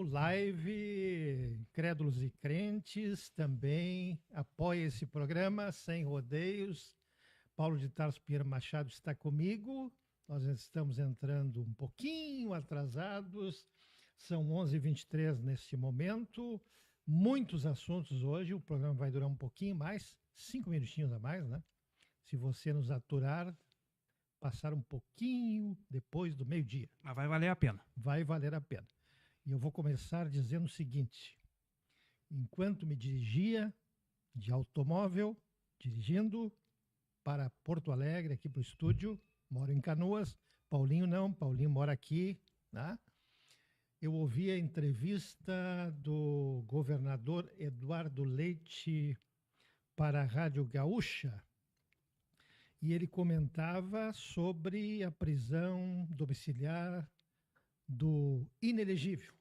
Live, Crédulos e Crentes também apoia esse programa, Sem Rodeios. Paulo de Tarso Pinheiro Machado está comigo. Nós estamos entrando um pouquinho atrasados, são 11h23 nesse momento. Muitos assuntos hoje, o programa vai durar um pouquinho mais, 5 minutinhos a mais, né? Se você nos aturar, passar um pouquinho depois do meio-dia. Mas vai valer a pena. Vai valer a pena. E eu vou começar dizendo o seguinte: enquanto me dirigia de automóvel, dirigindo para Porto Alegre, aqui para o estúdio, moro em Canoas, Paulinho não, Paulinho mora aqui, né? Eu ouvi a entrevista do governador Eduardo Leite para a Rádio Gaúcha, e ele comentava sobre a prisão domiciliar do inelegível.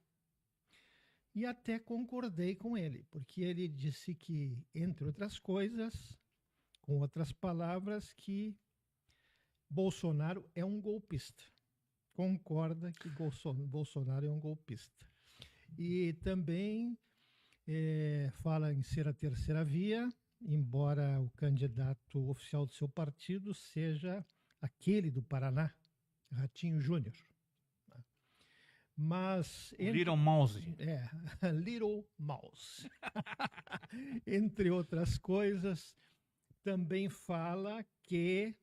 E até concordei com ele, porque ele disse que, entre outras coisas, com outras palavras, que Bolsonaro é um golpista. Concorda que Bolsonaro é um golpista. E também fala em ser a terceira via, embora o candidato oficial do seu partido seja aquele do Paraná, Ratinho Júnior. Mas Little Mouse. Little Mouse. Entre outras coisas, também fala que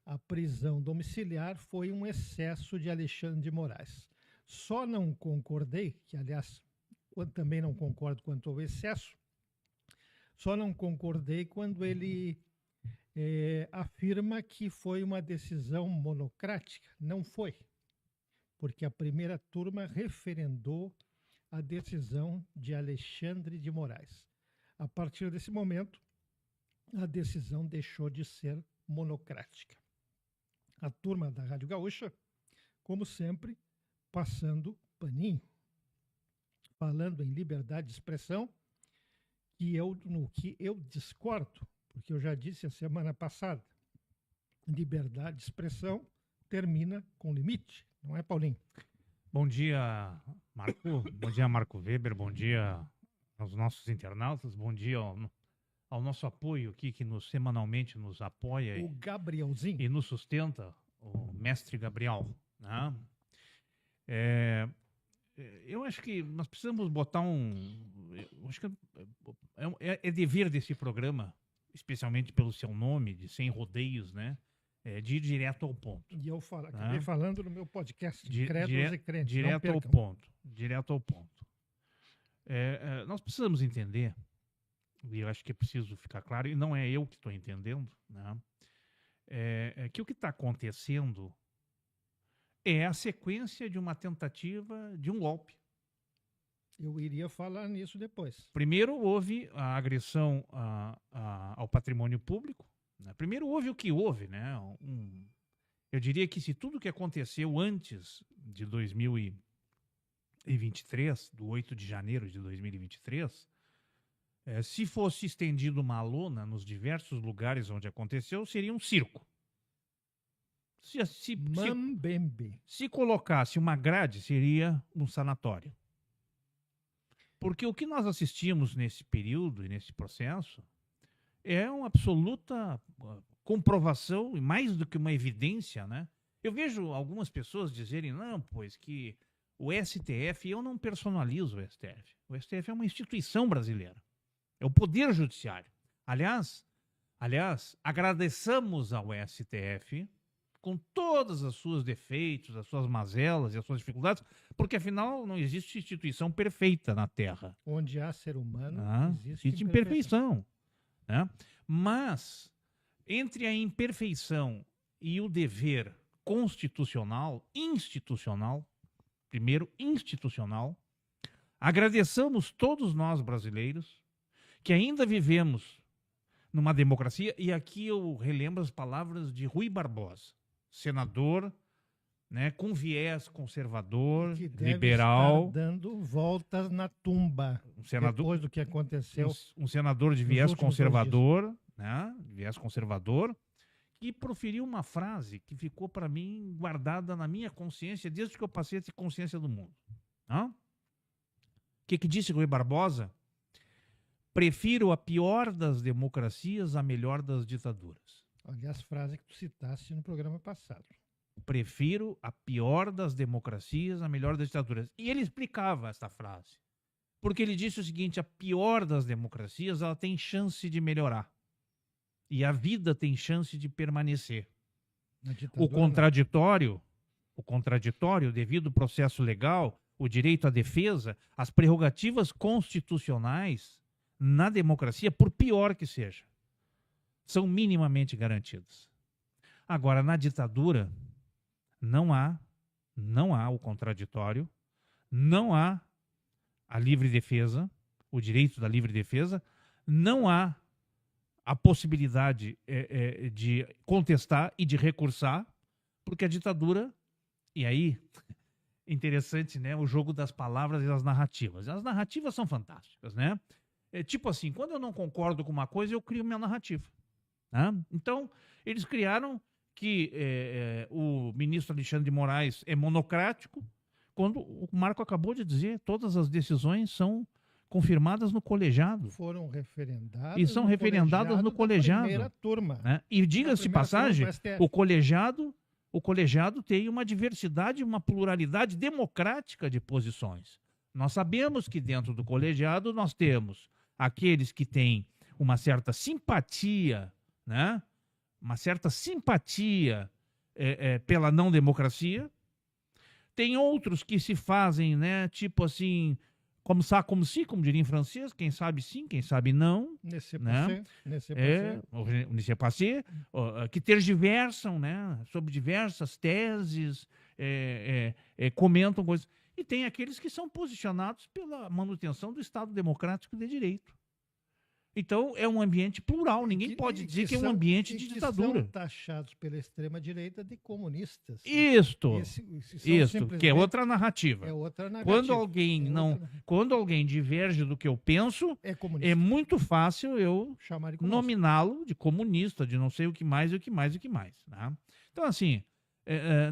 a prisão domiciliar foi um excesso de Alexandre de Moraes. Só não concordei, que aliás eu também não concordo quanto ao excesso, só não concordei quando ele afirma que foi uma decisão monocrática. Não foi, porque a primeira turma referendou a decisão de Alexandre de Moraes. A partir desse momento, a decisão deixou de ser monocrática. A turma da Rádio Gaúcha, como sempre, passando paninho, falando em liberdade de expressão, no que eu discordo, porque eu já disse a semana passada, liberdade de expressão termina com limite. Não é, Paulinho? Bom dia, Marco. Bom dia, Marco Weber. Bom dia aos nossos internautas. Bom dia ao nosso apoio aqui, que semanalmente nos apoia. O Gabrielzinho. E nos sustenta, o mestre Gabriel. Né? Eu acho que nós precisamos botar acho que é dever desse programa, especialmente pelo seu nome, de Sem Rodeios, né? De ir direto ao ponto. E eu acabei falando no meu podcast, Crédulos e Crentes. Direto ao ponto. Direto ao ponto. Nós precisamos entender, e eu acho que é preciso ficar claro, e não é eu que estou entendendo, né? Que o que está acontecendo é a sequência de uma tentativa de um golpe. Eu iria falar nisso depois. Primeiro houve a agressão ao patrimônio público. Primeiro houve o que houve, né? Eu diria que se tudo que aconteceu antes de 2023, do 8 de janeiro de 2023, se fosse estendido uma lona nos diversos lugares onde aconteceu, seria um circo. Se colocasse uma grade, seria um sanatório. Porque o que nós assistimos nesse período e nesse processo é uma absoluta comprovação, e mais do que uma evidência, né? Eu vejo algumas pessoas dizerem, não, pois que o STF, eu não personalizo o STF. O STF é uma instituição brasileira. É o Poder Judiciário. Aliás, agradeçamos ao STF com todas as suas defeitos, as suas mazelas e as suas dificuldades, porque afinal não existe instituição perfeita na Terra. Onde há ser humano, existe imperfeição. Né? Mas, entre a imperfeição e o dever constitucional, institucional, primeiro institucional, agradeçamos todos nós brasileiros que ainda vivemos numa democracia, e aqui eu relembro as palavras de Rui Barbosa, senador, né, com viés conservador, que deve liberal, estar dando voltas na tumba depois do que aconteceu. Um senador de viés conservador, né, de viés conservador, que proferiu uma frase que ficou para mim guardada na minha consciência desde que eu passei a ter consciência do mundo. O que disse Rui Barbosa? Prefiro a pior das democracias à melhor das ditaduras. Olha as frases que tu citaste no programa passado. Prefiro a pior das democracias à melhor das ditaduras. E ele explicava essa frase. Porque ele disse o seguinte: a pior das democracias, ela tem chance de melhorar. E a vida tem chance de permanecer. O contraditório, devido ao processo legal, o direito à defesa, as prerrogativas constitucionais na democracia, por pior que seja, são minimamente garantidas. Agora, na ditadura, não há o contraditório, não há a livre defesa, o direito da livre defesa, não há a possibilidade de contestar e de recursar, porque a ditadura, e aí, interessante, né, o jogo das palavras e das narrativas. As narrativas são fantásticas, né? Tipo assim, quando eu não concordo com uma coisa, eu crio minha narrativa. Né? Então, eles criaram que o ministro Alexandre de Moraes é monocrático, quando o Marco acabou de dizer, todas as decisões são confirmadas no colegiado. Foram referendadas. E são referendadas no colegiado. Primeira turma. Né? E diga-se de passagem, o colegiado tem uma diversidade, uma pluralidade democrática de posições. Nós sabemos que dentro do colegiado nós temos aqueles que têm uma certa simpatia, né? Uma certa simpatia pela não democracia. Tem outros que se fazem, né? Tipo assim, como diria em francês, quem sabe sim, quem sabe não. Nesse passé, que tergiversam, né? Sobre diversas teses, comentam coisas. E tem aqueles que são posicionados pela manutenção do Estado democrático de direito. Então, é um ambiente plural. Ninguém pode dizer que é um ambiente de ditadura. São taxados pela extrema-direita de comunistas. Isso, que é outra narrativa. É outra narrativa. Quando alguém diverge do que eu penso, é muito fácil eu nominá-lo de comunista, de não sei o que mais, o que mais. Né? Então, assim,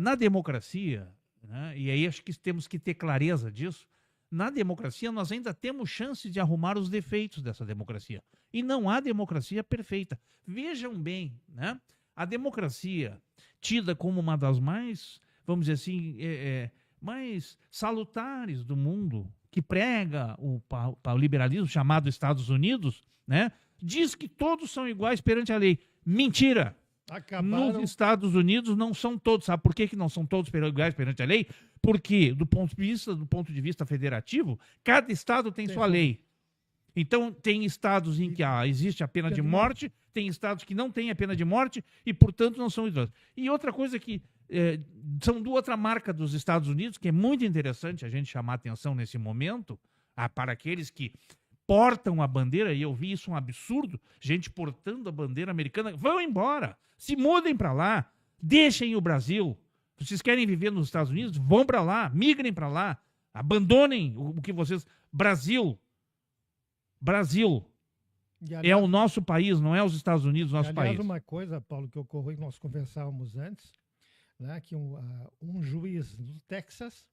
na democracia... Né? E aí acho que temos que ter clareza disso. Na democracia nós ainda temos chance de arrumar os defeitos dessa democracia. E não há democracia perfeita. Vejam bem, né? A democracia tida como uma das mais, vamos dizer assim, mais salutares do mundo, que prega o liberalismo chamado Estados Unidos, né? Diz que todos são iguais perante a lei. Mentira! Nos Estados Unidos não são todos. Sabe por que não são todos iguais perante a lei? Porque, do ponto de vista federativo, cada estado tem sua lei. Então, tem estados em que existe a pena de morte, tem estados que não têm a pena de morte e, portanto, não são iguais. E outra coisa que são outra marca dos Estados Unidos, que é muito interessante a gente chamar a atenção nesse momento, para aqueles que portam a bandeira, e eu vi isso um absurdo, gente portando a bandeira americana, vão embora, se mudem para lá, deixem o Brasil. Vocês querem viver nos Estados Unidos? Vão para lá, migrem para lá, abandonem o que vocês... Brasil é o nosso país, não é os Estados Unidos, nosso país. Uma coisa, Paulo, que ocorreu, que nós conversávamos antes, né, que um juiz do Texas,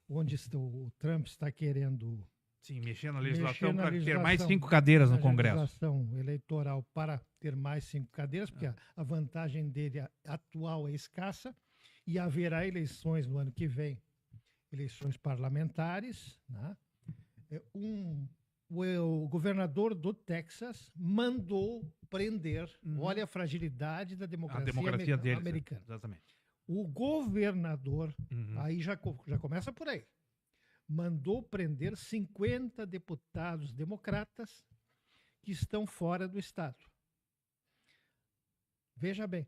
onde o Trump está querendo... Sim, mexer na legislação para ter mais 5 cadeiras no Congresso. Legislação eleitoral para ter mais 5 cadeiras, porque a vantagem dele atual é escassa, e haverá eleições no ano que vem, eleições parlamentares, né? Um o governador do Texas mandou prender. Olha a fragilidade da A democracia, democracia deles. americana. Exatamente. O governador, aí já começa por aí, mandou prender 50 deputados democratas que estão fora do Estado. Veja bem,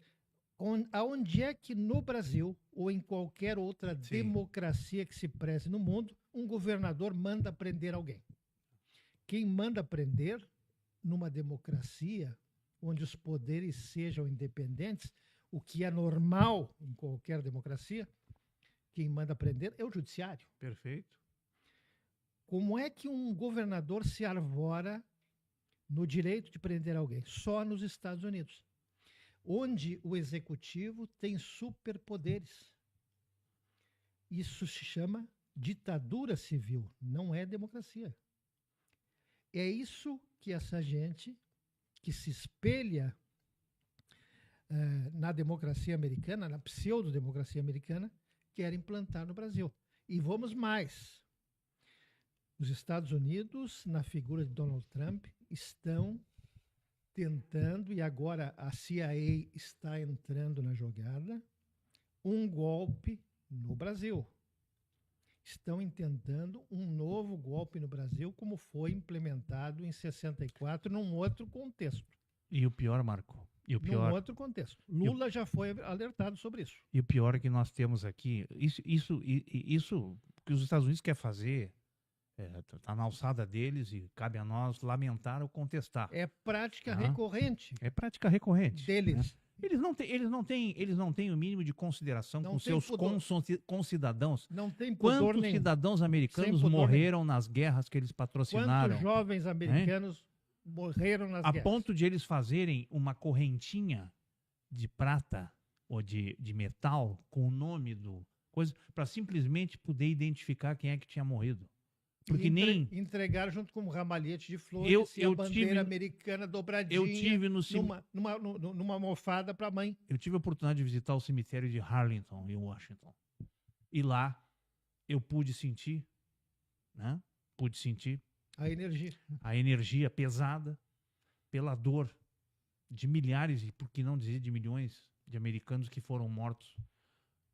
aonde é que no Brasil ou em qualquer outra democracia que se preze no mundo, um governador manda prender alguém? Quem manda prender numa democracia onde os poderes sejam independentes, o que é normal em qualquer democracia, quem manda prender é o judiciário. Perfeito. Como é que um governador se arvora no direito de prender alguém? Só nos Estados Unidos, onde o executivo tem superpoderes. Isso se chama ditadura civil, não é democracia. É isso que essa gente que se espelha na democracia americana, na pseudo-democracia americana, quer implantar no Brasil. E vamos mais. Os Estados Unidos, na figura de Donald Trump, estão tentando, e agora a CIA está entrando na jogada, um golpe no Brasil. Estão intentando um novo golpe no Brasil, como foi implementado em 64, num outro contexto. E o pior, Marco, num outro contexto. Lula já foi alertado sobre isso. E o pior é que nós temos aqui, isso que os Estados Unidos quer fazer, está na alçada deles e cabe a nós lamentar ou contestar. É prática recorrente. É prática recorrente deles. Né? Eles não têm o mínimo de consideração não com seus concidadãos. Não tem pudor. Quantos cidadãos americanos morreram nas guerras que eles patrocinaram? Quantos jovens americanos morreram nas guerras? A ponto de eles fazerem uma correntinha de prata ou de metal com o nome do coisa para simplesmente poder identificar quem é que tinha morrido. Porque entregar junto com um ramalhete de flores e a bandeira americana dobradinha. Eu tive numa almofada para a mãe. Eu tive a oportunidade de visitar o cemitério de Arlington, em Washington. E lá eu pude sentir, né? Pude sentir a energia pesada pela dor de milhares, e por que não dizer de milhões de americanos que foram mortos,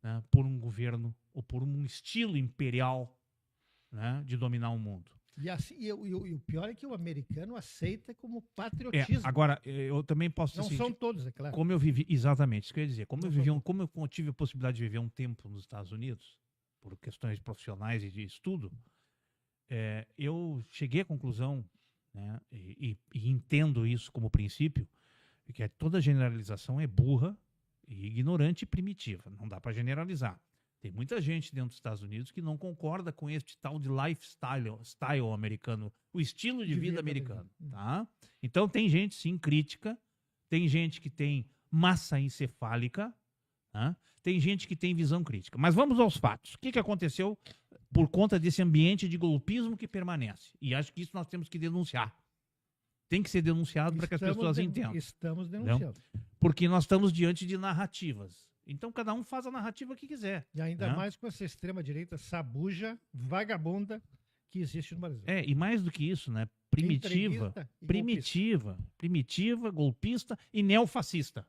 né, por um governo ou por um estilo imperial, né, de dominar o mundo. E o pior é que o americano aceita como patriotismo. Agora, eu também posso dizer. Não são todos, é claro. Como eu vivi, exatamente, isso que eu ia dizer. Como eu tive a possibilidade de viver um tempo nos Estados Unidos, por questões profissionais e de estudo, eu cheguei à conclusão, né, e entendo isso como princípio, que toda generalização é burra, e ignorante e primitiva. Não dá para generalizar. Tem muita gente dentro dos Estados Unidos que não concorda com este tal de lifestyle americano, o estilo de vida americano. Tá? Então tem gente, sim, crítica, tem gente que tem massa encefálica, tá? Tem gente que tem visão crítica. Mas vamos aos fatos. O que aconteceu por conta desse ambiente de golpismo que permanece? E acho que isso nós temos que denunciar. Tem que ser denunciado para que as pessoas entendam. Estamos denunciando. Porque nós estamos diante de narrativas. Então, cada um faz a narrativa que quiser. E ainda mais com essa extrema-direita sabuja, vagabunda, que existe no Brasil. E mais do que isso, né? Primitiva, golpista e neofascista.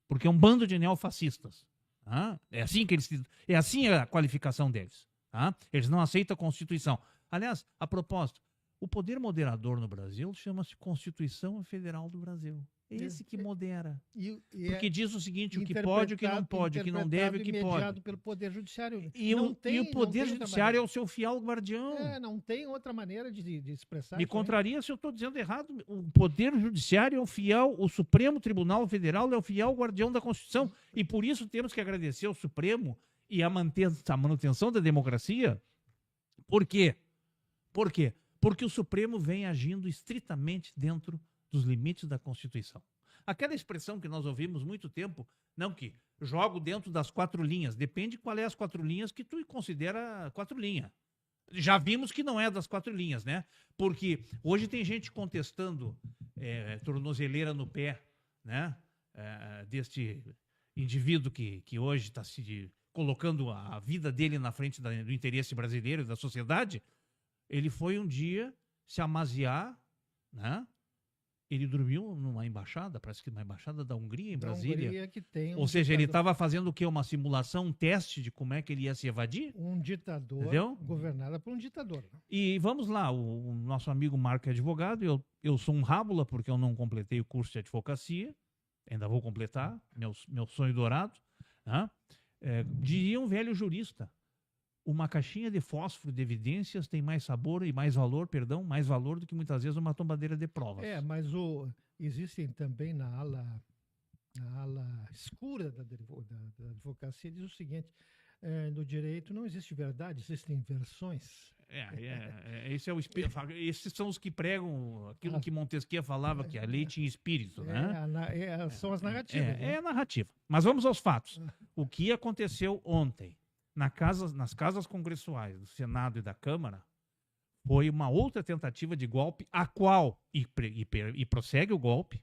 Porque é um bando de neofascistas. Tá? É assim a qualificação deles. Tá? Eles não aceitam a Constituição. Aliás, a propósito, o poder moderador no Brasil chama-se Constituição Federal do Brasil. É esse que modera. Porque diz o seguinte, o que pode, o que não pode, o que não deve, o que pode. Pelo Poder Judiciário. E o Poder Judiciário é o seu fiel guardião. Não tem outra maneira de expressar. Me contraria se eu estou dizendo errado. O Poder Judiciário é o Supremo Tribunal Federal é o fiel guardião da Constituição. E por isso temos que agradecer ao Supremo e a manutenção da democracia. Por quê? Por quê? Porque o Supremo vem agindo estritamente dentro dos limites da Constituição. Aquela expressão que nós ouvimos muito tempo, não que jogo dentro das 4 linhas, depende qual é as 4 linhas que tu considera 4 linhas. Já vimos que não é das 4 linhas, né? Porque hoje tem gente contestando tornozeleira no pé, né? Deste indivíduo que hoje está se colocando a vida dele na frente do interesse brasileiro e da sociedade. Ele foi um dia se amaziar, né? Ele dormiu numa embaixada, parece que uma embaixada da Hungria, em Brasília. Hungria, que tem Ou seja, ele estava fazendo o quê? Uma simulação, um teste de como é que ele ia se evadir? Um ditador, entendeu? Governada por um ditador. E vamos lá, o nosso amigo Marco é advogado, eu sou um rábula porque eu não completei o curso de advocacia, ainda vou completar, meu sonho dourado. Né? Diria um velho jurista, uma caixinha de fósforo de evidências tem mais sabor e mais valor, mais valor do que muitas vezes uma tombadeira de provas. Mas existem também na ala escura da advocacia, diz o seguinte, no direito não existe verdade, existem versões. Esses são os que pregam aquilo que Montesquieu falava, que a lei tinha espírito, né? São as narrativas. É a narrativa. Mas vamos aos fatos. O que aconteceu ontem nas casas congressuais do Senado e da Câmara foi uma outra tentativa de golpe, a qual, e prossegue o golpe,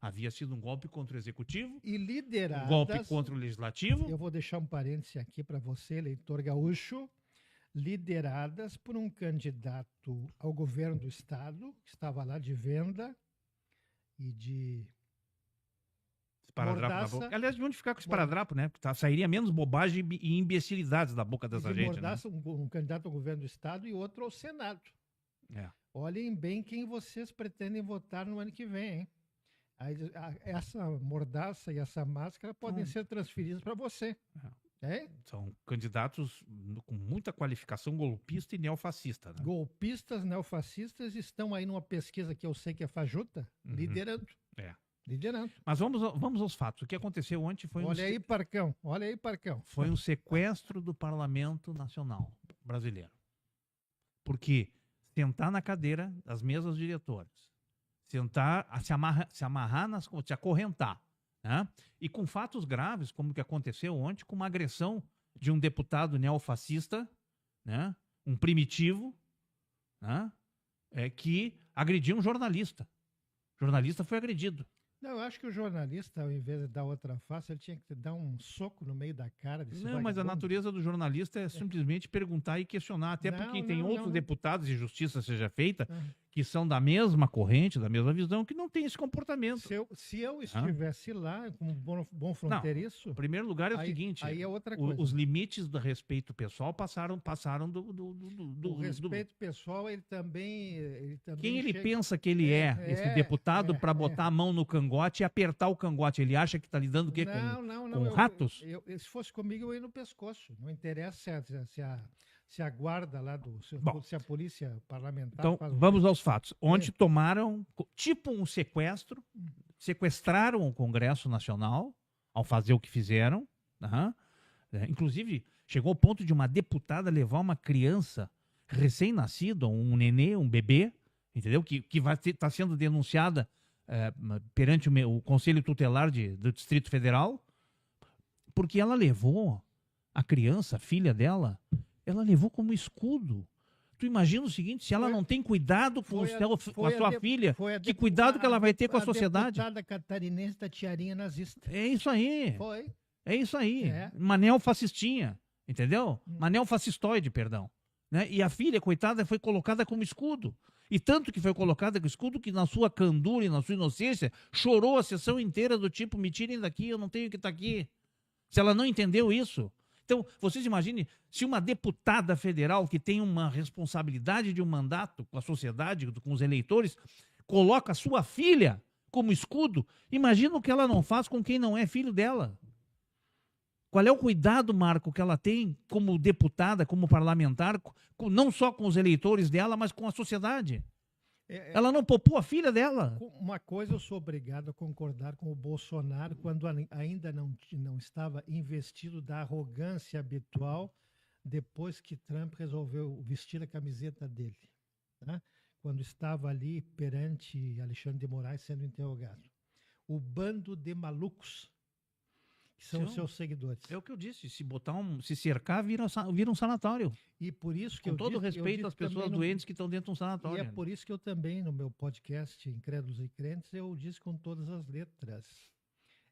havia sido um golpe contra o Executivo, e lideradas, um golpe contra o Legislativo. Eu vou deixar um parêntese aqui para você, eleitor gaúcho, lideradas por um candidato ao governo do Estado, que estava lá de venda e de esparadrapo na boca. Aliás, de onde ficar com esparadrapo, né? Sairia menos bobagem e imbecilidades da boca dessa gente. Mordaça, né? Um candidato ao governo do Estado e outro ao Senado. Olhem bem quem vocês pretendem votar no ano que vem, hein? Essa mordaça e essa máscara podem ser transferidas para você. São candidatos com muita qualificação golpista e neofascista. Né? Golpistas, neofascistas estão aí numa pesquisa que eu sei que é fajuta, liderando. Liderando. Mas vamos aos fatos. O que aconteceu ontem foi Olha aí, Parcão. Foi um sequestro do Parlamento Nacional brasileiro. Porque sentar na cadeira das mesas diretoras, se acorrentar, né? E com fatos graves, como o que aconteceu ontem, com uma agressão de um deputado neofascista, né? Um primitivo, né? Que agrediu um jornalista. O jornalista foi agredido. Não, eu acho que o jornalista, ao invés de dar outra face, ele tinha que dar um soco no meio da cara desse vagabundo. Mas a natureza do jornalista é simplesmente perguntar e questionar, até porque tem outros deputados e justiça seja feita que são da mesma corrente, da mesma visão, que não tem esse comportamento. Se eu estivesse lá como bom fronteiriço... Não, em primeiro lugar é o seguinte, aí é outra coisa. Os limites do respeito pessoal passaram o respeito pessoal, ele também quem ele pensa que ele esse deputado, para botar a mão no cangote e apertar o cangote? Ele acha que está lidando o quê? Com ratos? Se fosse comigo, eu ia no pescoço. Não interessa se a guarda lá se a polícia parlamentar... Então, vamos aos fatos. Ontem tomaram, tipo um sequestro, sequestraram o Congresso Nacional ao fazer o que fizeram. Inclusive, chegou ao ponto de uma deputada levar uma criança recém-nascida, um nenê, um bebê, entendeu? Que vai estar sendo denunciada perante o Conselho Tutelar do Distrito Federal, porque ela levou a criança, a filha dela, ela levou como escudo. Tu imagina o seguinte, se ela não tem cuidado com a sua filha, que cuidado que ela vai ter com a sociedade? A deputada catarinense da tiarinha nazista. É isso aí. Foi. É isso aí. Uma neofascistinha, entendeu? Uma neofascistoide, perdão. Né? E a filha, coitada, foi colocada como escudo. E tanto que foi colocada como escudo que na sua candura e na sua inocência chorou a sessão inteira do tipo, me tirem daqui, eu não tenho que estar aqui. Se ela não entendeu isso... Então, vocês imaginem, se uma deputada federal que tem uma responsabilidade de um mandato com a sociedade, com os eleitores, coloca a sua filha como escudo, imagina o que ela não faz com quem não é filho dela. Qual é o cuidado, Marco, que ela tem como deputada, como parlamentar, não só com os eleitores dela, mas com a sociedade? Ela não poupou a filha dela. Uma coisa eu sou obrigado a concordar com o Bolsonaro quando ainda não estava investido da arrogância habitual depois que Trump resolveu vestir a camiseta dele, né? Quando estava ali perante Alexandre de Moraes sendo interrogado. O bando de malucos que são os seus seguidores. É o que eu disse, se cercar, vira um sanatório. E por isso que com todo respeito às pessoas doentes que estão dentro de um sanatório. E é por isso que eu também, no meu podcast Incrédulos e Crentes, eu disse com todas as letras,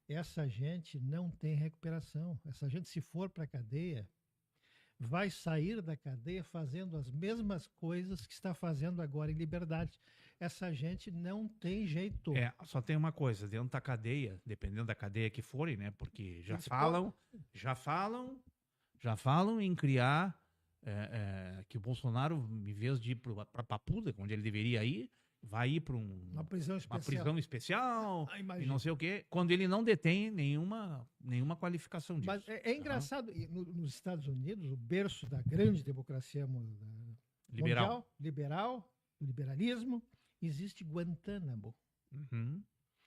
essa gente não tem recuperação. Essa gente, se for para a cadeia, vai sair da cadeia fazendo as mesmas coisas que está fazendo agora em liberdade. Essa gente não tem jeito. Só tem uma coisa, dentro da cadeia, dependendo da cadeia que forem, né? Porque já Eles falam em criar que o Bolsonaro, em vez de ir para Papuda, onde ele deveria ir, vai ir para uma prisão especial. Uma prisão especial e não sei o quê, quando ele não detém nenhuma qualificação disso. Mas é engraçado, nos Estados Unidos, o berço da grande democracia mundial, liberalismo, existe Guantánamo. Uhum.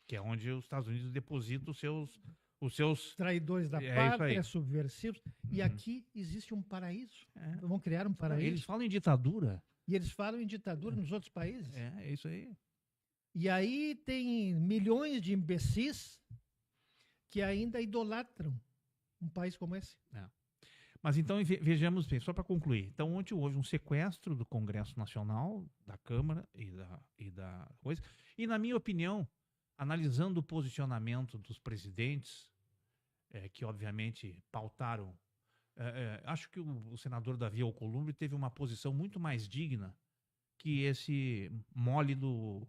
Que é onde os Estados Unidos depositam os seus traidores da pátria, subversivos. E aqui existe um paraíso. Vão criar um paraíso. Eles falam em ditadura. E eles falam em ditadura nos outros países. É isso aí. E aí tem milhões de imbecis que ainda idolatram um país como esse. Mas então, vejamos bem, só para concluir. Então, ontem houve um sequestro do Congresso Nacional, da Câmara e da coisa. E, na minha opinião, analisando o posicionamento dos presidentes, que obviamente pautaram, acho que o senador Davi Alcolumbre teve uma posição muito mais digna que esse mole do...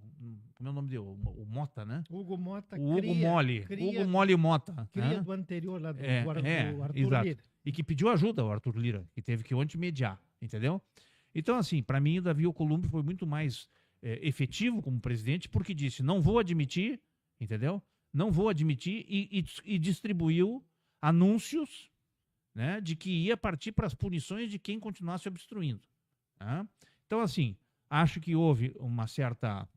Como é o nome dele? O Mota, né? Hugo Mota. Hugo Mole Mota. Cria do anterior lá do Arthur exato. Lira. E que pediu ajuda ao Arthur Lira, que teve que ontem mediar, entendeu? Então, assim, para mim, o Davi Alcolumbre foi muito mais efetivo como presidente, porque disse, não vou admitir, entendeu? Não vou admitir, e distribuiu anúncios, né, de que ia partir para as punições de quem continuasse obstruindo. Tá? Então, assim, acho que houve uma certa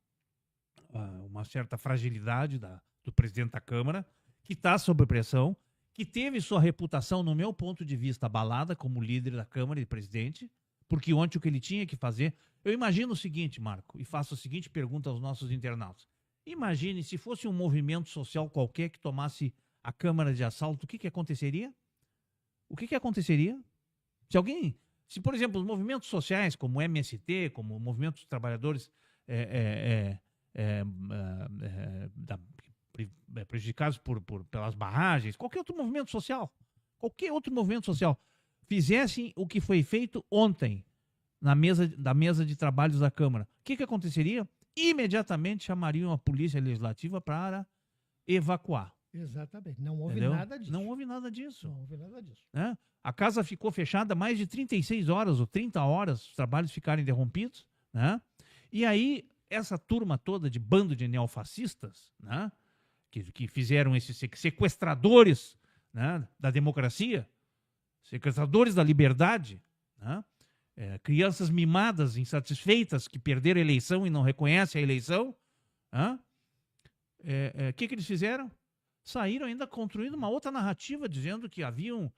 fragilidade do presidente da Câmara, que está sob pressão, que teve sua reputação, no meu ponto de vista, abalada como líder da Câmara e presidente, porque ontem o que ele tinha que fazer... Eu imagino o seguinte, Marco, e faço a seguinte pergunta aos nossos internautas. Imagine se fosse um movimento social qualquer que tomasse a Câmara de assalto, o que aconteceria? O que aconteceria? Se, por exemplo, os movimentos sociais, como o MST, como o Movimento dos Trabalhadores prejudicados pelas barragens, qualquer outro movimento social, fizessem o que foi feito ontem da mesa de trabalhos da Câmara, o que aconteceria? Imediatamente chamariam a Polícia Legislativa para evacuar. Exatamente. Não houve Entendeu? nada disso. Não houve nada disso. Não houve nada disso. Né? A casa ficou fechada mais de 36 horas ou 30 horas, os trabalhos ficaram interrompidos. Né? E aí, essa turma toda de bando de neofascistas, né? que fizeram esses sequestradores, né, da democracia, sequestradores da liberdade, né? Crianças mimadas, insatisfeitas, que perderam a eleição e não reconhecem a eleição. O que eles fizeram? Saíram ainda construindo uma outra narrativa, dizendo que haviam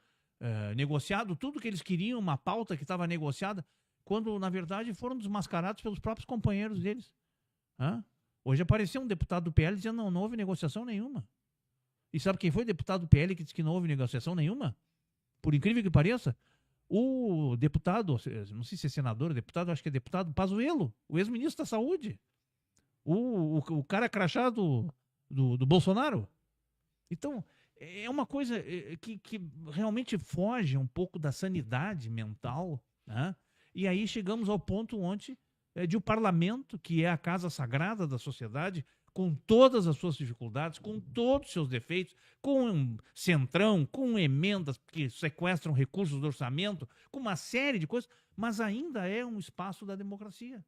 negociado tudo que eles queriam, uma pauta que estava negociada, quando, na verdade, foram desmascarados pelos próprios companheiros deles. Hoje apareceu um deputado do PL dizendo que não houve negociação nenhuma. E sabe quem foi o deputado do PL que disse que não houve negociação nenhuma? Por incrível que pareça, o deputado, não sei se é senador ou deputado, acho que é deputado Pazuello, o ex-ministro da Saúde. O cara crachado do Bolsonaro. Então, é uma coisa que realmente foge um pouco da sanidade mental, né? E aí chegamos ao ponto onde de o parlamento, que é a casa sagrada da sociedade, com todas as suas dificuldades, com todos os seus defeitos, com um centrão, com emendas que sequestram recursos do orçamento, com uma série de coisas, mas ainda é um espaço da democracia.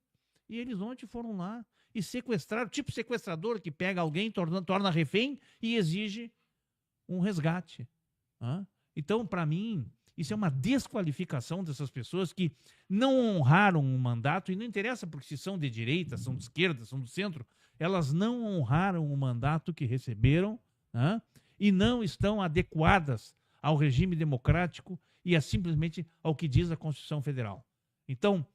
E eles ontem foram lá e sequestraram, tipo sequestrador que pega alguém, torna refém e exige um resgate. Então, para mim, isso é uma desqualificação dessas pessoas que não honraram o mandato, e não interessa porque se são de direita, são de esquerda, são do centro, elas não honraram o mandato que receberam, e não estão adequadas ao regime democrático e simplesmente ao que diz a Constituição Federal. Então,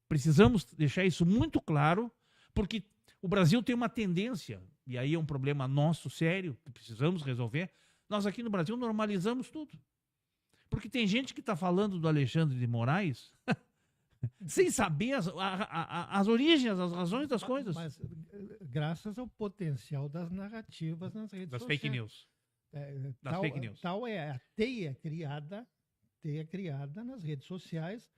precisamos deixar isso muito claro, porque o Brasil tem uma tendência, e aí é um problema nosso sério, que precisamos resolver. Nós aqui no Brasil normalizamos tudo. Porque tem gente que está falando do Alexandre de Moraes sem saber as origens, as razões das coisas. Mas graças ao potencial das narrativas nas redes sociais. Das fake news. Tal é a teia criada teia criada nas redes sociais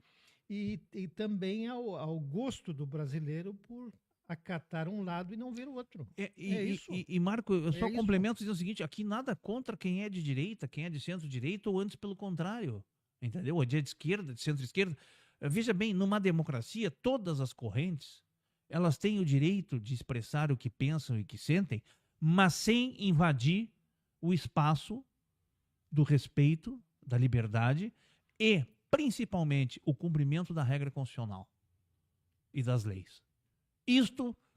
e também ao gosto do brasileiro por acatar um lado e não ver o outro. Isso. E Marco, eu só isso. complemento dizendo o seguinte, aqui nada contra quem é de direita, quem é de centro-direita, ou antes pelo contrário, entendeu? Ou de esquerda, de centro-esquerda. Veja bem, numa democracia, todas as correntes, elas têm o direito de expressar o que pensam e que sentem, mas sem invadir o espaço do respeito, da liberdade e, principalmente, o cumprimento da regra constitucional e das leis.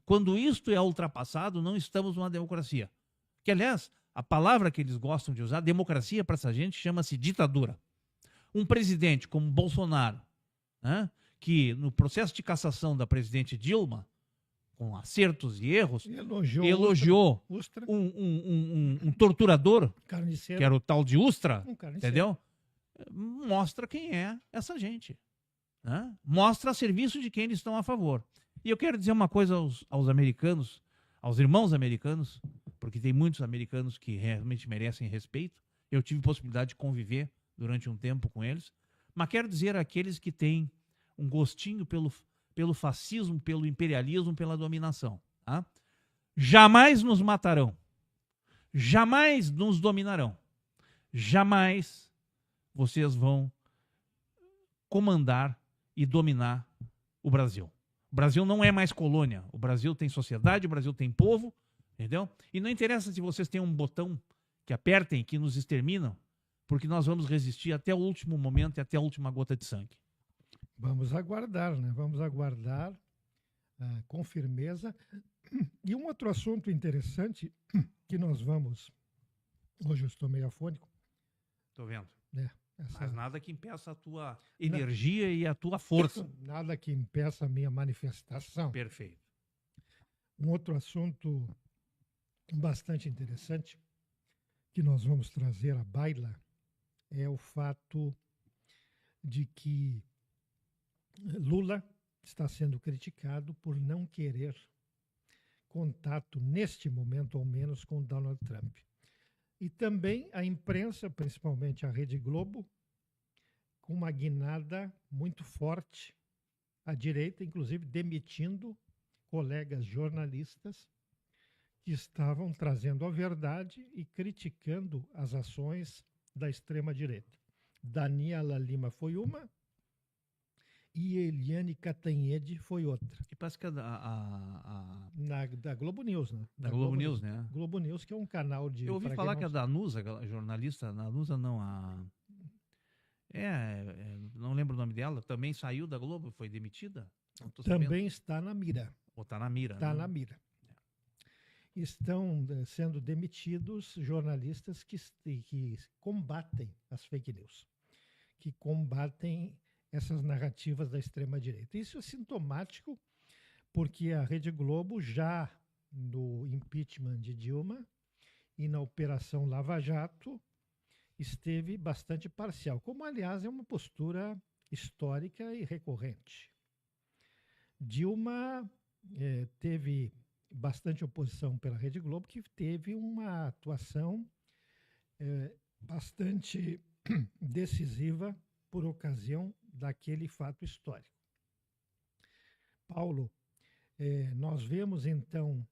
Quando isto é ultrapassado, não estamos numa democracia. Que, aliás, a palavra que eles gostam de usar, democracia, para essa gente, chama-se ditadura. Um presidente como Bolsonaro, né, que no processo de cassação da presidente Dilma, com acertos e erros, elogiou Ustra. Um torturador, Carniceiro. que era o tal de Ustra, Carniceiro. entendeu? Mostra quem é essa gente. Né? Mostra a serviço de quem eles estão a favor. E eu quero dizer uma coisa aos americanos, aos irmãos americanos, porque tem muitos americanos que realmente merecem respeito. Eu tive possibilidade de conviver durante um tempo com eles. Mas quero dizer àqueles que têm um gostinho pelo fascismo, pelo imperialismo, pela dominação. Tá? Jamais nos matarão. Jamais nos dominarão. Jamais vocês vão comandar e dominar o Brasil. O Brasil não é mais colônia. O Brasil tem sociedade, o Brasil tem povo, entendeu? E não interessa se vocês têm um botão que apertem, que nos exterminam, porque nós vamos resistir até o último momento e até a última gota de sangue. Vamos aguardar, né? Vamos aguardar com firmeza. E um outro assunto interessante que nós vamos... Hoje eu estou meio afônico. Estou vendo. Mas nada que impeça a tua energia e a tua força. Nada que impeça a minha manifestação. Perfeito. Um outro assunto bastante interessante que nós vamos trazer à baila é o fato de que Lula está sendo criticado por não querer contato, neste momento ao menos, com Donald Trump. E também a imprensa, principalmente a Rede Globo, com uma guinada muito forte à direita, inclusive demitindo colegas jornalistas que estavam trazendo a verdade e criticando as ações da extrema-direita. Daniela Lima foi uma e Eliane Cantanhede foi outra. Que parece que da Globo News, né? Da Globo News, né? Globo News, que é um canal de... Eu ouvi falar que a Danusa, a jornalista, Danusa não, não lembro o nome dela, também saiu da Globo, foi demitida? Também está na mira. Ou está na mira. Está na mira. Estão sendo demitidos jornalistas que combatem as fake news, que combatem essas narrativas da extrema-direita. Isso é sintomático porque a Rede Globo, já no impeachment de Dilma e na Operação Lava Jato, esteve bastante parcial, como, aliás, é uma postura histórica e recorrente. Dilma teve bastante oposição pela Rede Globo, que teve uma atuação bastante decisiva por ocasião daquele fato histórico. Paulo, nós vemos então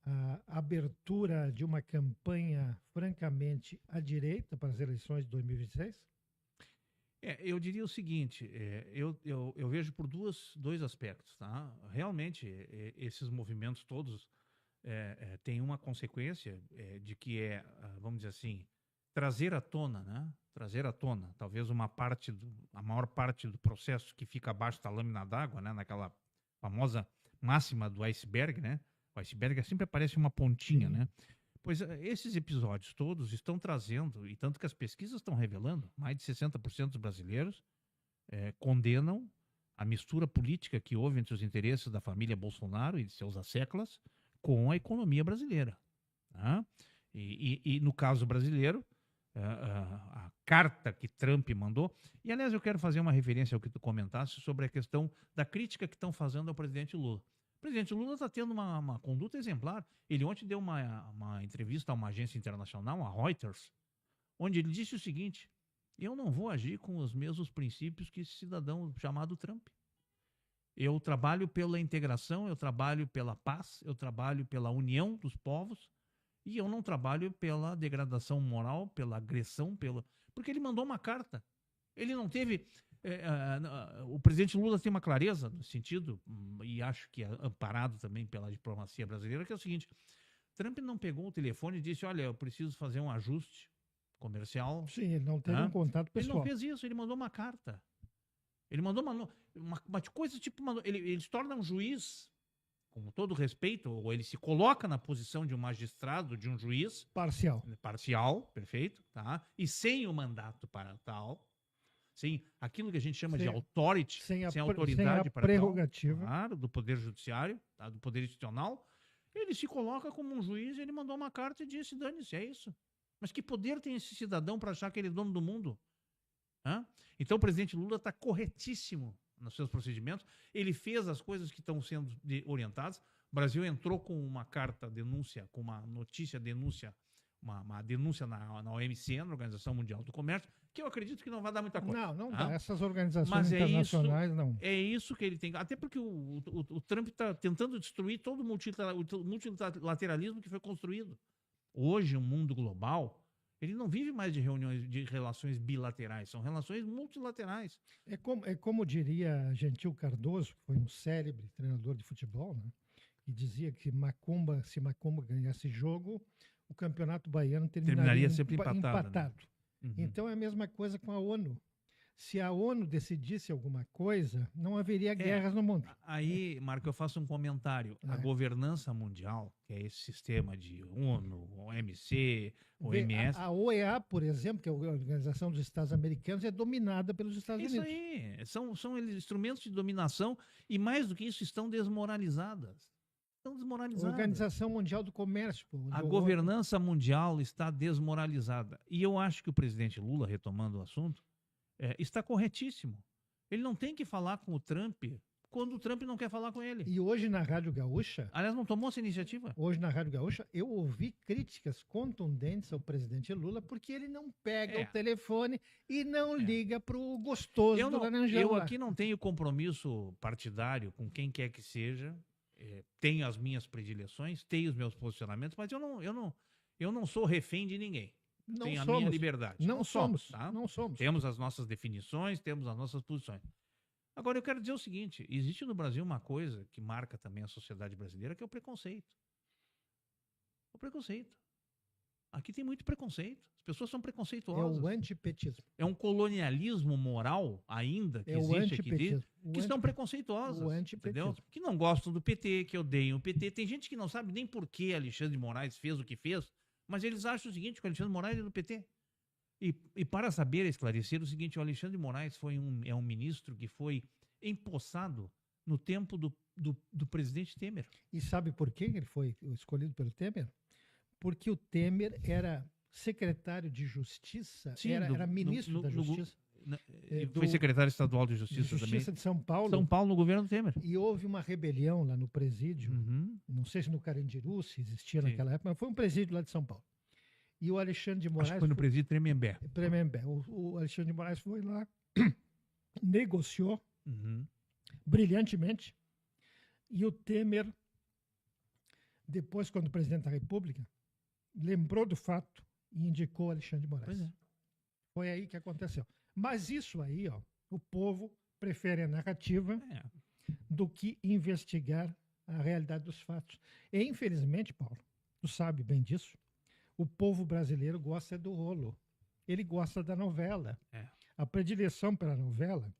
a abertura de uma campanha francamente à direita para as eleições de 2026? Eu diria o seguinte, eu vejo por dois aspectos. Tá? Realmente, esses movimentos todos têm uma consequência de que vamos dizer assim, trazer à tona, né? Trazer à tona, talvez a maior parte do processo que fica abaixo da lâmina d'água, né? Naquela famosa máxima do iceberg, né? O iceberg sempre parece uma pontinha, né? Pois esses episódios todos estão trazendo, e tanto que as pesquisas estão revelando, mais de 60% dos brasileiros condenam a mistura política que houve entre os interesses da família Bolsonaro e de seus asseclas com a economia brasileira. Tá? E no caso brasileiro, a carta que Trump mandou, e aliás eu quero fazer uma referência ao que tu comentaste sobre a questão da crítica que estão fazendo ao presidente Lula. O presidente Lula está tendo uma conduta exemplar. Ele ontem deu uma entrevista a uma agência internacional, a Reuters, onde ele disse o seguinte, eu não vou agir com os mesmos princípios que esse cidadão chamado Trump. Eu trabalho pela integração, eu trabalho pela paz, eu trabalho pela união dos povos e eu não trabalho pela degradação moral, pela agressão, porque ele mandou uma carta. Ele não teve... o presidente Lula tem uma clareza no sentido, e acho que é amparado também pela diplomacia brasileira, que é o seguinte: Trump não pegou o telefone e disse, olha, eu preciso fazer um ajuste comercial. Sim, ele não teve um contato pessoal. Ele não fez isso, ele mandou uma carta. Ele mandou uma coisa tipo... Ele se torna um juiz, com todo respeito, ou ele se coloca na posição de um magistrado, de um juiz... Parcial, perfeito, tá? E sem o mandato para tal, sem aquilo que a gente chama de authority, sem autoridade para prerrogativa. Claro, do Poder Judiciário, tá? Do Poder Institucional, ele se coloca como um juiz e ele mandou uma carta e disse, dane-se, é isso. Mas que poder tem esse cidadão para achar que ele é dono do mundo? Então o presidente Lula está corretíssimo nos seus procedimentos, ele fez as coisas que estão sendo orientadas. O Brasil entrou com uma carta denúncia, com uma notícia denúncia, uma denúncia na OMC, na Organização Mundial do Comércio, que eu acredito que não vai dar muita coisa. Não dá. Essas organizações internacionais não. É isso que ele tem. Até porque o Trump está tentando destruir todo o multilateralismo que foi construído. Hoje, o mundo global, ele não vive mais de reuniões, de relações bilaterais, são relações multilaterais. É como diria Gentil Cardoso, que foi um célebre treinador de futebol, né? E dizia que se Macumba ganhasse jogo, o campeonato baiano terminaria sempre empatado. Né? Uhum. Então é a mesma coisa com a ONU. Se a ONU decidisse alguma coisa, não haveria guerras no mundo. Aí, Marco, eu faço um comentário. A governança mundial, que é esse sistema de ONU, OMC, OMS... A OEA, por exemplo, que é a Organização dos Estados Americanos, é dominada pelos Estados Unidos. Isso aí. São eles instrumentos de dominação e, mais do que isso, estão desmoralizadas. A Organização Mundial do Comércio. A governança mundial está desmoralizada. E eu acho que o presidente Lula, retomando o assunto, está corretíssimo. Ele não tem que falar com o Trump quando o Trump não quer falar com ele. E hoje na Rádio Gaúcha... Aliás, não tomou essa iniciativa? Hoje na Rádio Gaúcha eu ouvi críticas contundentes ao presidente Lula porque ele não pega o telefone e não liga para o gostoso do Laranjal. Eu aqui não tenho compromisso partidário com quem quer que seja. Tenho as minhas predileções, tenho os meus posicionamentos, mas eu não sou refém de ninguém. Tenho a minha liberdade. Não somos. Temos as nossas definições, temos as nossas posições. Agora, eu quero dizer o seguinte, existe no Brasil uma coisa que marca também a sociedade brasileira, que é o preconceito. O preconceito. Aqui tem muito preconceito. As pessoas são preconceituosas. É o antipetismo. É um colonialismo moral ainda que existe aqui dentro, que estão preconceituosas. O antipetismo. Entendeu? Que não gostam do PT, que odeiam o PT. Tem gente que não sabe nem por que Alexandre de Moraes fez o que fez, mas eles acham o seguinte, que o Alexandre de Moraes é do PT. E para saber esclarecer o seguinte, o Alexandre de Moraes é um ministro que foi empossado no tempo do presidente Temer. E sabe por que ele foi escolhido pelo Temer? Porque o Temer era secretário de Justiça, era ministro da Justiça. Foi secretário estadual de Justiça também. Justiça de São Paulo. São Paulo, no governo Temer. E houve uma rebelião lá no presídio, não sei se no Carandiru, se existia naquela época, mas foi um presídio lá de São Paulo. E o Alexandre de Moraes... Acho que foi no presídio Tremembé. O Alexandre de Moraes foi lá, negociou brilhantemente, e o Temer, depois, quando presidente da República, lembrou do fato e indicou Alexandre de Moraes. Foi aí que aconteceu. Mas isso aí, o povo prefere a narrativa do que investigar a realidade dos fatos. E, infelizmente, Paulo, tu sabe bem disso, o povo brasileiro gosta do rolo. Ele gosta da novela. A predileção pela novela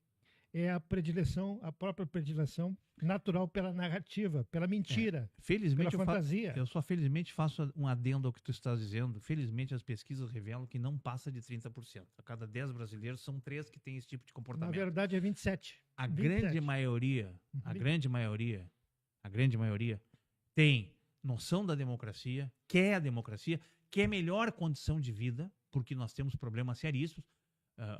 é a própria predileção natural pela narrativa, pela mentira, felizmente pela fantasia. Eu só felizmente faço um adendo ao que tu estás dizendo. Felizmente as pesquisas revelam que não passa de 30%. A cada 10 brasileiros são 3 que têm esse tipo de comportamento. Na verdade é 27. A grande maioria tem noção da democracia, quer a democracia, quer melhor condição de vida, porque nós temos problemas seríssimos.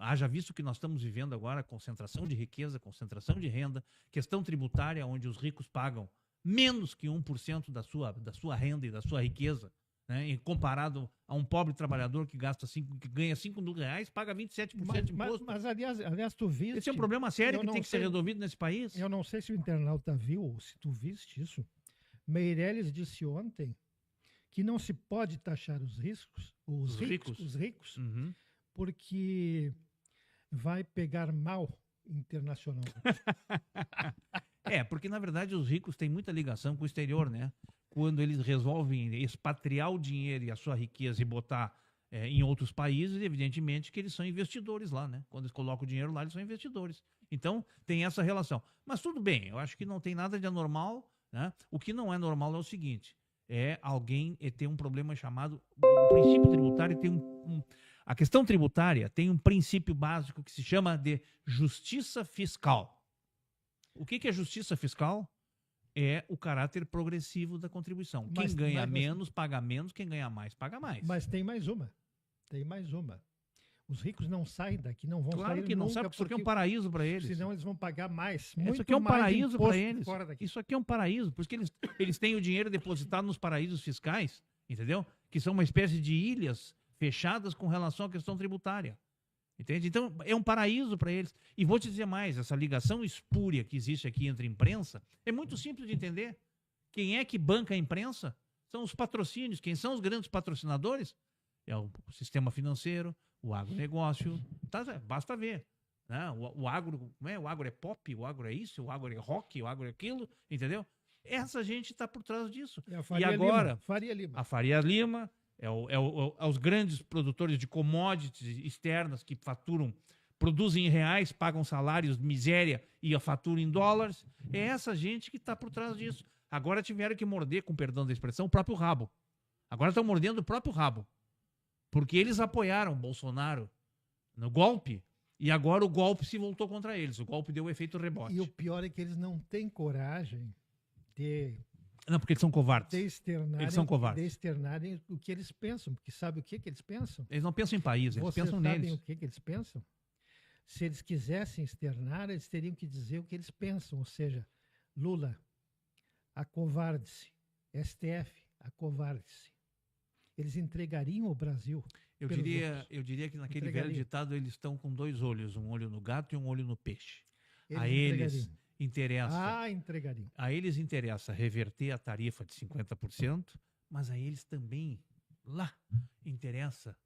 Haja visto que nós estamos vivendo agora concentração de riqueza, concentração de renda, questão tributária, onde os ricos pagam menos que 1% da sua renda e da sua riqueza né? E comparado a um pobre trabalhador que ganha 5 mil reais, paga 27% de imposto. Mas aliás, tu viste... Esse é um problema sério que tem que ser resolvido nesse país. Eu não sei se o internauta viu ou se tu viste isso. Meirelles disse ontem que não se pode taxar os ricos, Uhum. porque vai pegar mal internacionalmente. Porque na verdade os ricos têm muita ligação com o exterior, né? Quando eles resolvem expatriar o dinheiro e a sua riqueza e botar em outros países, evidentemente que eles são investidores lá, né? Quando eles colocam o dinheiro lá, eles são investidores. Então, tem essa relação. Mas tudo bem, eu acho que não tem nada de anormal, né? O que não é normal é o seguinte, alguém ter um problema chamado... O princípio tributário tem a questão tributária tem um princípio básico que se chama de justiça fiscal. O que é justiça fiscal? É o caráter progressivo da contribuição. Quem ganha menos, paga menos. Quem ganha mais, paga mais. Mas tem mais uma. Os ricos não saem daqui, não vão sair Claro que não saem, porque isso aqui é um paraíso para eles. Senão eles vão pagar mais. Isso aqui é um paraíso para eles. Isso aqui é um paraíso, porque eles têm o dinheiro depositado nos paraísos fiscais, entendeu? Que são uma espécie de ilhas fechadas com relação à questão tributária. Entende? Então, é um paraíso para eles. E vou te dizer mais, essa ligação espúria que existe aqui entre imprensa é muito simples de entender. Quem é que banca a imprensa? São os patrocínios. Quem são os grandes patrocinadores? É o sistema financeiro, o agronegócio. Tá, basta ver. Né? O agro, o agro é pop, o agro é isso, o agro é rock, o agro é aquilo, entendeu? Essa gente está por trás disso. E agora, Faria Lima. A Faria Lima... os grandes produtores de commodities externas que produzem em reais, pagam salários de miséria e a fatura em dólares. É essa gente que está por trás disso. Agora tiveram que morder, com perdão da expressão, o próprio rabo. Agora estão mordendo o próprio rabo. Porque eles apoiaram Bolsonaro no golpe e agora o golpe se voltou contra eles. O golpe deu o efeito rebote. E o pior é que eles não têm coragem de... Não, porque eles são covardes. Eles são covardes. De externarem o que eles pensam. Porque sabe o que eles pensam? Eles não pensam em país, eles pensam neles. Vocês sabem o que eles pensam? Se eles quisessem externar, eles teriam que dizer o que eles pensam. Ou seja, Lula, acovarde-se. STF, acovarde-se. Eles entregariam o Brasil. Eu diria que naquele velho ditado eles estão com 2 olhos, um olho no gato e um olho no peixe. Eles entregariam. A eles interessa reverter a tarifa de 50%, mas a eles também lá interessa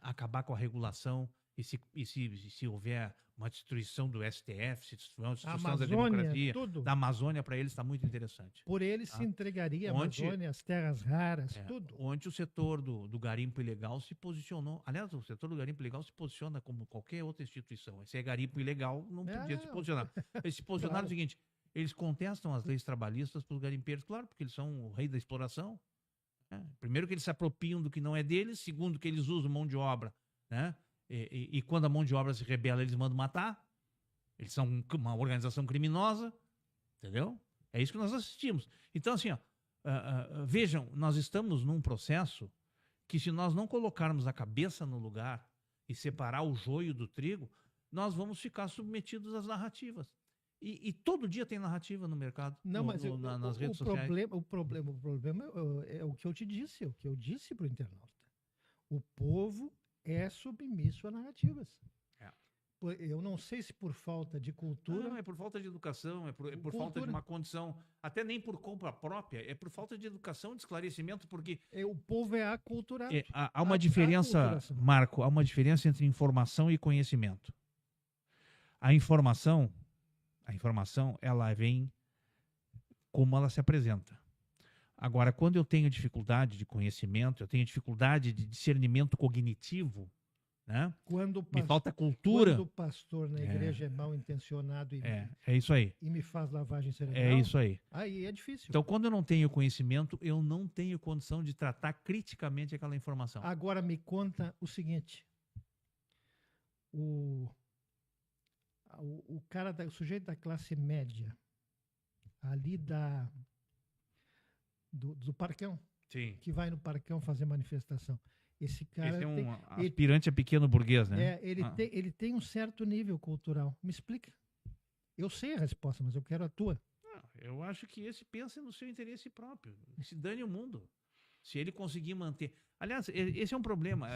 acabar com a regulação e se houver uma destruição do STF, se tiver uma destruição da democracia, da Amazônia, para eles está muito interessante. Por eles se entregaria a Amazônia, as terras raras, tudo. Onde o setor do garimpo ilegal se posicionou. Aliás, o setor do garimpo ilegal se posiciona como qualquer outra instituição. Esse garimpo ilegal não podia se posicionar. Eles se posicionaram no seguinte, eles contestam as leis trabalhistas para os garimpeiros, claro, porque eles são o rei da exploração. Primeiro que eles se apropriam do que não é deles, segundo que eles usam mão de obra, né? E quando a mão de obra se rebela, eles mandam matar. Eles são uma organização criminosa, entendeu? É isso que nós assistimos. Então, assim, vejam, nós estamos num processo que, se nós não colocarmos a cabeça no lugar e separar o joio do trigo, nós vamos ficar submetidos às narrativas. E todo dia tem narrativa no mercado, nas redes sociais. O problema é o que eu te disse, é o que eu disse para o internauta. O povo é submisso a narrativas. Eu não sei se por falta de cultura... Não, é por falta de educação, é por falta de uma condição, até nem por culpa própria, é por falta de educação, de esclarecimento, porque... O povo é aculturado. Há uma diferença, Marco, há uma diferença entre informação e conhecimento. A informação, ela vem como ela se apresenta. Agora, quando eu tenho dificuldade de conhecimento, eu tenho dificuldade de discernimento cognitivo, né? Me falta cultura. Quando o pastor na igreja é mal intencionado é isso aí. E me faz lavagem cerebral. É isso aí. Aí é difícil. Então, quando eu não tenho conhecimento, eu não tenho condição de tratar criticamente aquela informação. Agora me conta o seguinte. O sujeito da classe média, ali do Parcão, sim, que vai no Parcão fazer manifestação. Esse cara é um aspirante a pequeno burguês, né? Ele tem um certo nível cultural. Me explica. Eu sei a resposta, mas eu quero a tua. Eu acho que esse pensa no seu interesse próprio. Se dane o mundo. Se ele conseguir manter... Aliás, esse é um problema.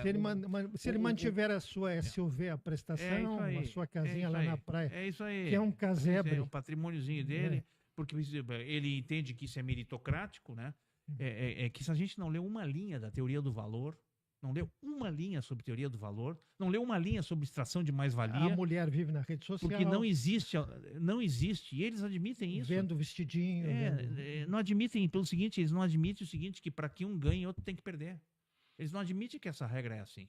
Se ele mantiver a sua SUV, a prestação, a sua casinha lá na praia, que é um casebre. É um patrimôniozinho dele, porque ele entende que isso é meritocrático, né? Que se a gente não lê uma linha da teoria do valor, não leu uma linha sobre teoria do valor, não leu uma linha sobre extração de mais-valia. A mulher vive na rede social. Porque não existe, e eles admitem isso. Vendo vestidinho. Não admitem, pelo seguinte, eles não admitem o seguinte, que para que um ganhe, outro tem que perder. Eles não admitem que essa regra é assim.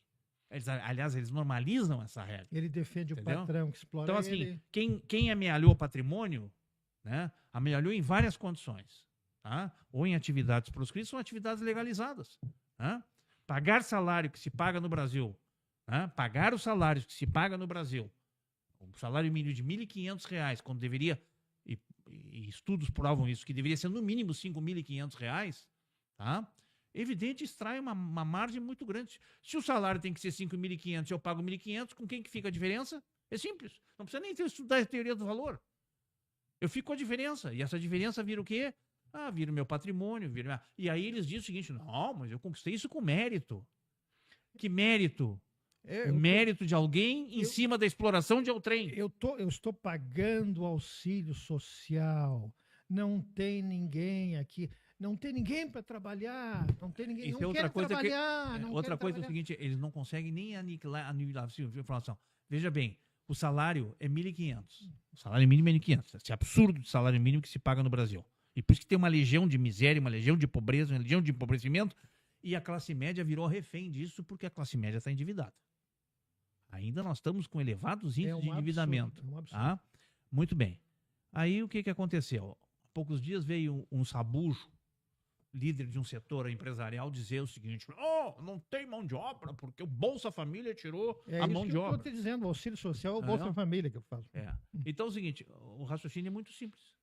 Aliás, eles normalizam essa regra. Ele defende o patrão que explora então, assim, ele. Quem amealhou patrimônio, né, amealhou em várias condições. Tá? Ou em atividades proscritas ou atividades legalizadas. Tá? Pagar salário que se paga no Brasil, tá? Pagar os salários que se paga no Brasil, o salário mínimo de R$ 1.500, quando deveria, e estudos provam isso, que deveria ser no mínimo R$ 5.500, tá? Evidente, extrai uma margem muito grande. Se o salário tem que ser 5.500 e eu pago 1.500, com quem que fica a diferença? É simples. Não precisa nem estudar a teoria do valor. Eu fico com a diferença. E essa diferença vira o quê? Vira o meu patrimônio. E aí eles dizem o seguinte, não, mas eu conquistei isso com mérito. Que mérito? O mérito de alguém em cima da exploração de outrem. Eu estou pagando auxílio social. Não tem ninguém aqui. Não tem ninguém para trabalhar, não tem ninguém, isso não outra quer coisa trabalhar. Outra coisa é o seguinte, eles não conseguem nem aniquilar a informação. Veja bem, o salário é 1.500. O salário mínimo é 1.500. Esse absurdo de salário mínimo que se paga no Brasil. E por isso que tem uma legião de miséria, uma legião de pobreza, uma legião de empobrecimento, e a classe média virou refém disso porque a classe média está endividada. Ainda nós estamos com elevados índices de endividamento. Absurdo, tá? Muito bem. Aí o que aconteceu? Há poucos dias veio um sabujo, líder de um setor empresarial, dizer o seguinte, não tem mão de obra, porque o Bolsa Família tirou a mão de obra. Eu estou te dizendo, o auxílio social é o Bolsa Família que eu falo. Então é o seguinte, o raciocínio é muito simples.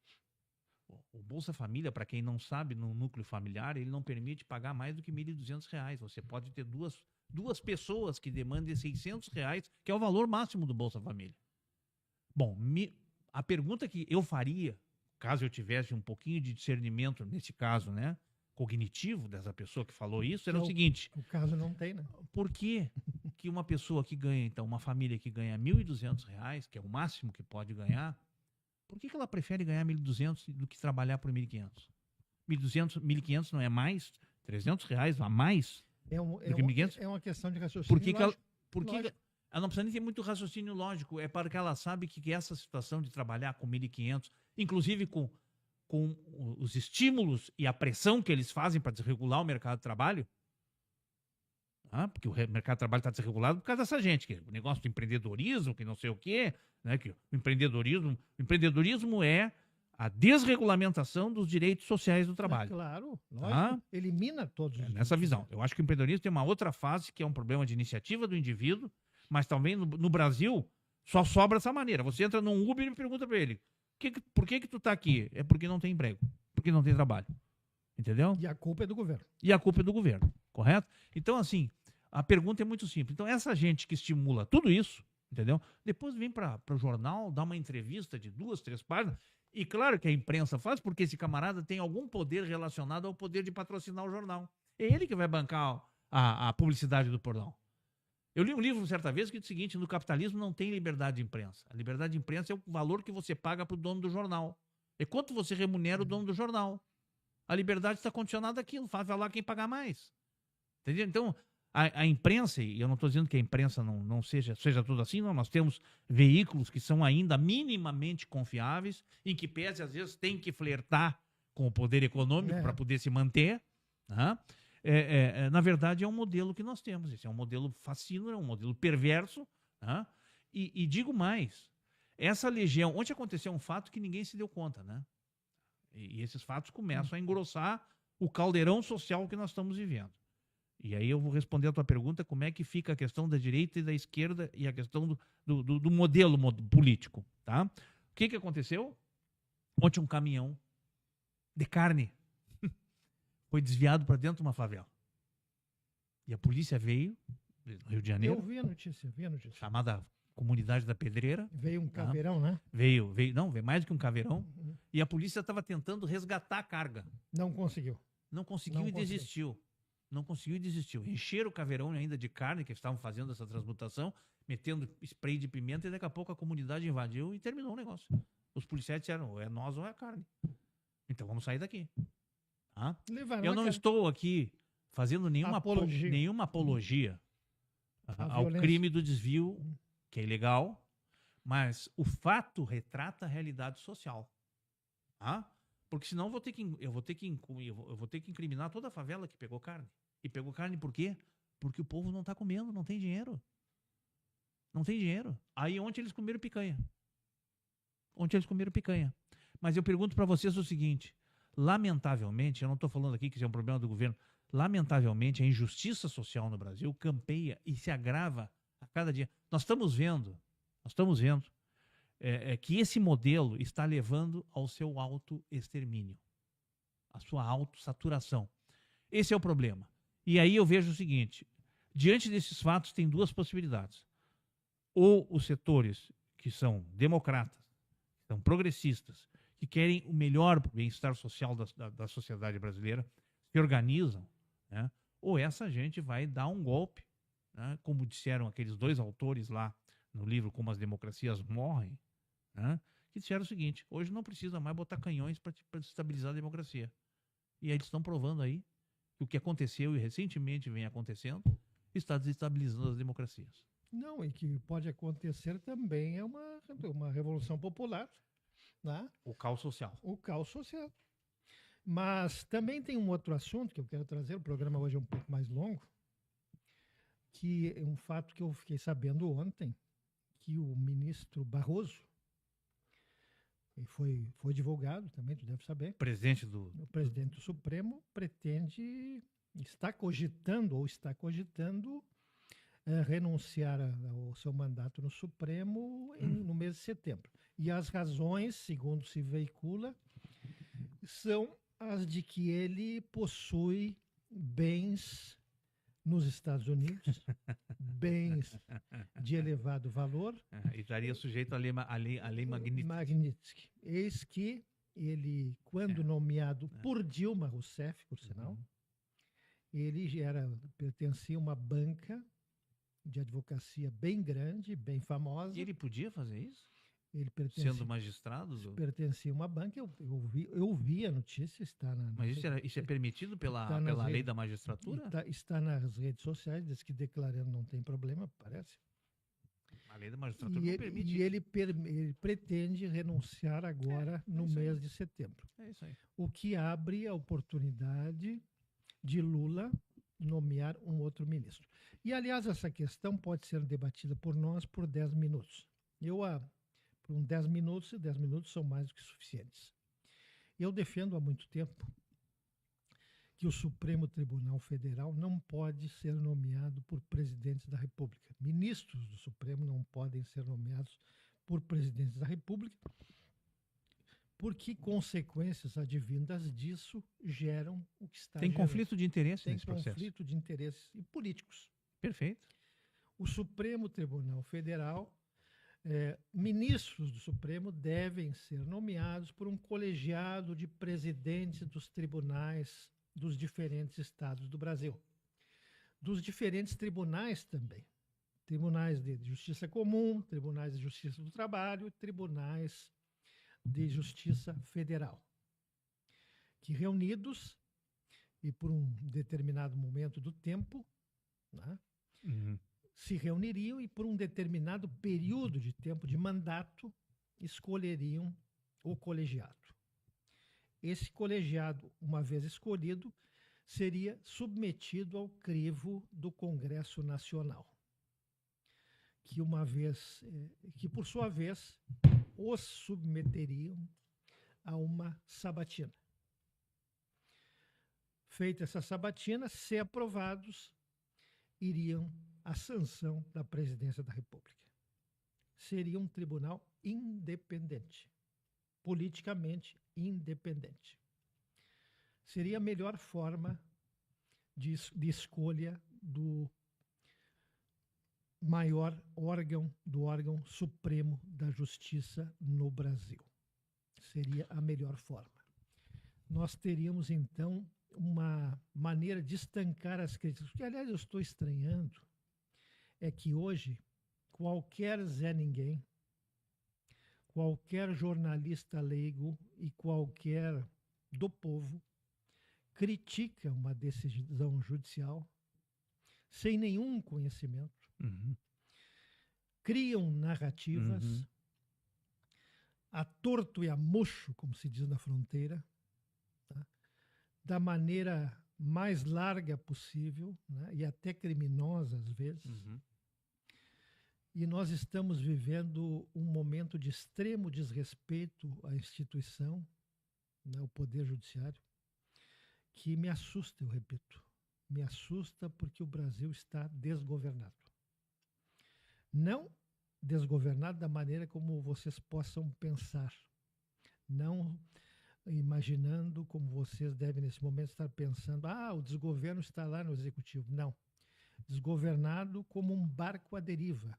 O Bolsa Família, para quem não sabe, no núcleo familiar, ele não permite pagar mais do que R$ 1.200. Você pode ter duas pessoas que demandem R$ 600, que é o valor máximo do Bolsa Família. Bom, a pergunta que eu faria, caso eu tivesse um pouquinho de discernimento, nesse caso, né, cognitivo dessa pessoa que falou isso, era o seguinte. O caso não tem, né? Por que uma pessoa que ganha, então, uma família que ganha R$ 1.200, que é o máximo que pode ganhar, por que ela prefere ganhar 1.200 do que trabalhar por 1.500? 1.500 não é mais? R$300 a mais do que 1.500? É uma questão de raciocínio lógico. Ela não precisa nem ter muito raciocínio lógico. É para que ela sabe que essa situação de trabalhar com 1.500, inclusive com os estímulos e a pressão que eles fazem para desregular o mercado de trabalho, porque o mercado de trabalho está desregulado por causa dessa gente, que o negócio do empreendedorismo, que não sei o quê, né, que o empreendedorismo é a desregulamentação dos direitos sociais do trabalho. Claro, lógico, elimina todos os nessa visão. Eu acho que o empreendedorismo tem uma outra fase, que é um problema de iniciativa do indivíduo, mas também no Brasil só sobra essa maneira. Você entra num Uber e pergunta para ele, por que tu está aqui? É porque não tem emprego, porque não tem trabalho. Entendeu? E a culpa é do governo. E a culpa é do governo, correto? Então, assim, a pergunta é muito simples. Então, essa gente que estimula tudo isso, entendeu? Depois vem para o jornal, dá uma entrevista de 2, 3 páginas, e claro que a imprensa faz, porque esse camarada tem algum poder relacionado ao poder de patrocinar o jornal. É ele que vai bancar a publicidade do portal. Eu li um livro certa vez que diz o seguinte, no capitalismo não tem liberdade de imprensa. A liberdade de imprensa é o valor que você paga para o dono do jornal. É quanto você remunera o dono do jornal. A liberdade está condicionada àquilo, faz lá quem pagar mais. Entendeu? Então, a imprensa, e eu não estou dizendo que a imprensa não seja tudo assim, não, nós temos veículos que são ainda minimamente confiáveis, em que pese, às vezes, tem que flertar com o poder econômico para poder se manter. Né? Na verdade, é um modelo que nós temos. Esse é um modelo fascínio, é um modelo perverso. Né? E digo mais, essa legião... Ontem aconteceu um fato que ninguém se deu conta, né? E esses fatos começam a engrossar o caldeirão social que nós estamos vivendo. E aí eu vou responder a tua pergunta, como é que fica a questão da direita e da esquerda e a questão do modelo político. Tá? O que aconteceu? Ontem um caminhão de carne foi desviado para dentro de uma favela. E a polícia veio, no Rio de Janeiro. Eu vi a notícia. Chamada Comunidade da Pedreira. Veio um caveirão, né? Veio mais do que um caveirão. E a polícia estava tentando resgatar a carga. Não conseguiu. Não conseguiu e desistiu. Não conseguiu e desistiu. Encheram o caveirão ainda de carne, que estavam fazendo essa transmutação, metendo spray de pimenta, e daqui a pouco a comunidade invadiu e terminou o negócio. Os policiais disseram, ou é nós ou é a carne. Então vamos sair daqui. Tá? Levaram Eu a não carne. estou aqui fazendo nenhuma apologia ao violência. crime do desvio, que é ilegal, mas o fato retrata a realidade social. Tá? Porque senão eu vou ter que incriminar toda a favela que pegou carne. E pegou carne por quê? Porque o povo não está comendo, não tem dinheiro. Não tem dinheiro. Aí ontem eles comeram picanha. Mas eu pergunto para vocês o seguinte, lamentavelmente, eu não estou falando aqui que isso é um problema do governo, lamentavelmente a injustiça social no Brasil campeia e se agrava a cada dia. Nós estamos vendo que esse modelo está levando ao seu autoextermínio, a sua autossaturação. Esse é o problema. E aí eu vejo o seguinte, diante desses fatos tem duas possibilidades. Ou os setores que são democratas, que são progressistas, que querem o melhor bem-estar social da sociedade brasileira, se organizam, né? Ou essa gente vai dar um golpe, né? Como disseram aqueles dois autores lá no livro Como as Democracias Morrem, né? Que disseram o seguinte, hoje não precisa mais botar canhões para estabilizar a democracia. E eles estão provando aí que o que aconteceu e recentemente vem acontecendo está desestabilizando as democracias. Não, e que pode acontecer também é uma revolução popular, né? O caos social. O caos social. Mas também tem um outro assunto que eu quero trazer, o programa hoje é um pouco mais longo, que é um fato que eu fiquei sabendo ontem, que o ministro Barroso, e foi divulgado também, tu deve saber, O presidente o presidente do Supremo está cogitando renunciar ao seu mandato no Supremo no mês de setembro. E as razões, segundo se veicula, são as de que ele possui bens nos Estados Unidos, bens de elevado valor. E estaria sujeito à lei Magnitsky. Magnitsky. Eis que ele, quando nomeado por Dilma Rousseff, por sinal, ele pertencia a uma banca de advocacia bem grande, bem famosa. E ele podia fazer isso? Ele sendo magistrado? Pertencia a uma banca, eu vi a notícia, está na... Mas isso é permitido pela lei da magistratura? Está nas redes sociais, diz que declarando não tem problema, parece. A lei da magistratura não permite. E ele pretende renunciar agora no mês de setembro. É isso aí. O que abre a oportunidade de Lula nomear um outro ministro. E, aliás, essa questão pode ser debatida por nós por 10 minutos. Por 10 minutos, e 10 minutos são mais do que suficientes. Eu defendo há muito tempo que o Supremo Tribunal Federal não pode ser nomeado por presidentes da República. Ministros do Supremo não podem ser nomeados por presidentes da República, porque consequências advindas disso geram o que está Tem gerando. conflito de interesse nesse processo. Tem conflito de interesses e políticos. Perfeito. O Supremo Tribunal Federal, ministros do Supremo devem ser nomeados por um colegiado de presidentes dos tribunais dos diferentes estados do Brasil. Dos diferentes tribunais também. Tribunais de Justiça Comum, tribunais de Justiça do Trabalho, tribunais de Justiça Federal. Que reunidos, e por um determinado momento do tempo, né, se reuniriam e por um determinado período de tempo de mandato escolheriam o colegiado. Esse colegiado, uma vez escolhido, seria submetido ao crivo do Congresso Nacional, que por sua vez os submeteriam a uma sabatina. Feita essa sabatina, se aprovados, iriam à sanção da presidência da República. Seria um tribunal independente, politicamente independente. Seria a melhor forma de escolha do maior órgão, do órgão supremo da justiça no Brasil. Seria a melhor forma. Nós teríamos, então, uma maneira de estancar as críticas. O que, aliás, eu estou estranhando é que hoje qualquer Zé Ninguém, qualquer jornalista leigo e qualquer do povo critica uma decisão judicial sem nenhum conhecimento, criam narrativas a torto e a mocho, como se diz na fronteira, tá? Da maneira mais larga possível, né? E até criminosa às vezes. E nós estamos vivendo um momento de extremo desrespeito à instituição, né, o Poder Judiciário, que me assusta, eu repito. Me assusta porque o Brasil está desgovernado. Não desgovernado da maneira como vocês possam pensar. Não imaginando como vocês devem, nesse momento, estar pensando, o desgoverno está lá no Executivo. Não. Desgovernado como um barco à deriva.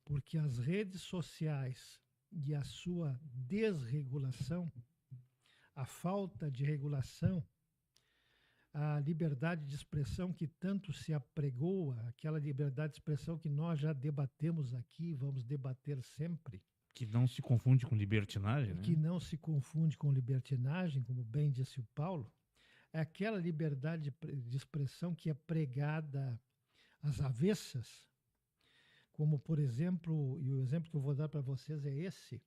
Porque as redes sociais e a sua desregulação, a falta de regulação, a liberdade de expressão que tanto se apregoa, aquela liberdade de expressão que nós já debatemos aqui, vamos debater sempre. Que não se confunde com libertinagem, né? Que não se confunde com libertinagem, como bem disse o Paulo. É aquela liberdade de expressão que é pregada às avessas, como, por exemplo, e o exemplo que eu vou dar para vocês é esse,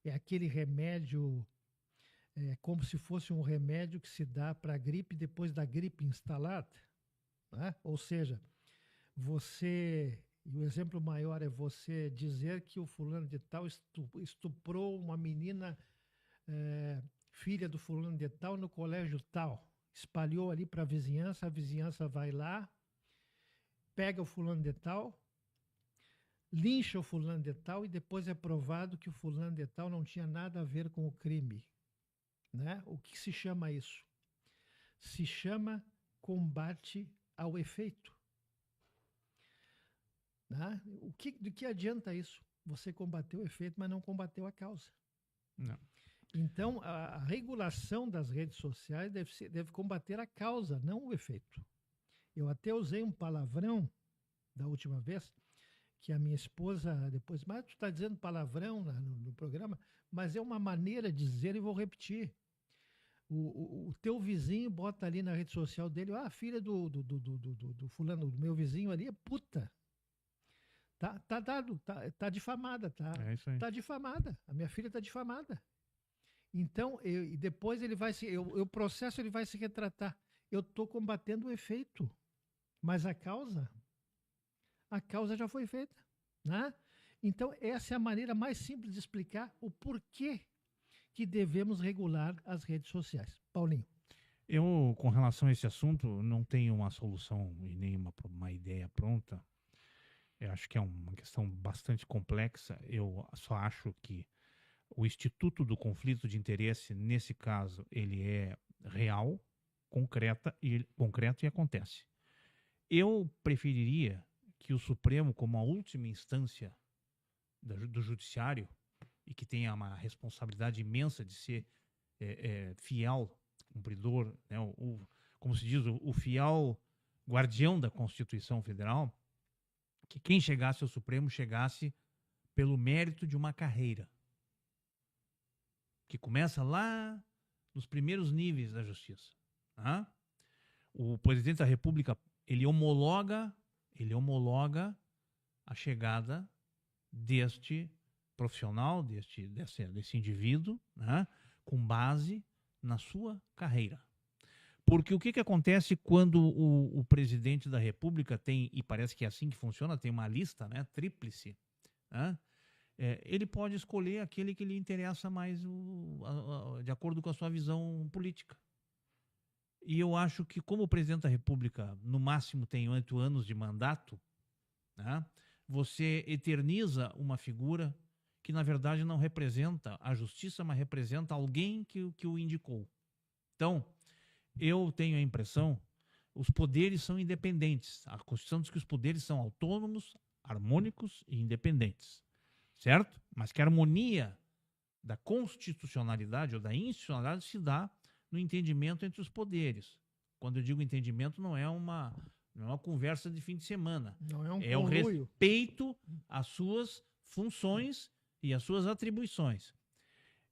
é aquele remédio, como se fosse um remédio que se dá para a gripe depois da gripe instalada, né? Ou seja, e o exemplo maior é você dizer que o fulano de tal estuprou uma menina, filha do fulano de tal, no colégio tal, espalhou ali para a vizinhança vai lá, pega o fulano de tal, lincha o fulano de tal e depois é provado que o fulano de tal não tinha nada a ver com o crime, né? O que se chama isso? Se chama combate ao efeito. Né? Do que adianta isso? Você combateu o efeito, mas não combateu a causa. Não. Então, a regulação das redes sociais deve combater a causa, não o efeito. Eu até usei um palavrão da última vez, que a minha esposa depois, mas tu está dizendo palavrão no programa, mas é uma maneira de dizer e vou repetir. O teu vizinho bota ali na rede social dele, a filha do fulano, do meu vizinho ali é puta. Tá difamada, tá? É isso aí. Tá difamada. A minha filha tá difamada. Então, e depois ele vai o processo ele vai se retratar. Eu estou combatendo o efeito, mas a causa já foi feita, né? Então, essa é a maneira mais simples de explicar o porquê que devemos regular as redes sociais. Paulinho. Eu, com relação a esse assunto, não tenho uma solução e nem uma ideia pronta. Eu acho que é uma questão bastante complexa. Eu só acho que o instituto do conflito de interesse, nesse caso, ele é real, concreto e acontece. Eu preferiria que o Supremo, como a última instância do judiciário, e que tenha uma responsabilidade imensa de ser fiel, cumpridor, né, como se diz, o fiel guardião da Constituição Federal, que quem chegasse ao Supremo chegasse pelo mérito de uma carreira que começa lá nos primeiros níveis da justiça. Tá? O presidente da República, ele homologa a chegada deste profissional, desse indivíduo, né, com base na sua carreira. Porque o que acontece quando o presidente da República tem, e parece que é assim que funciona, tem uma lista, né, tríplice, né, ele pode escolher aquele que lhe interessa mais de acordo com a sua visão política. E eu acho que, como o presidente da República, no máximo, tem 8 anos de mandato, né, você eterniza uma figura que, na verdade, não representa a justiça, mas representa alguém que o indicou. Então, eu tenho a impressão, os poderes são independentes. A Constituição diz que os poderes são autônomos, harmônicos e independentes. Certo? Mas que a harmonia da constitucionalidade ou da institucionalidade se dá no entendimento entre os poderes. Quando eu digo entendimento, não é uma conversa de fim de semana. Não é um É o conluio. respeito às suas funções e às suas atribuições.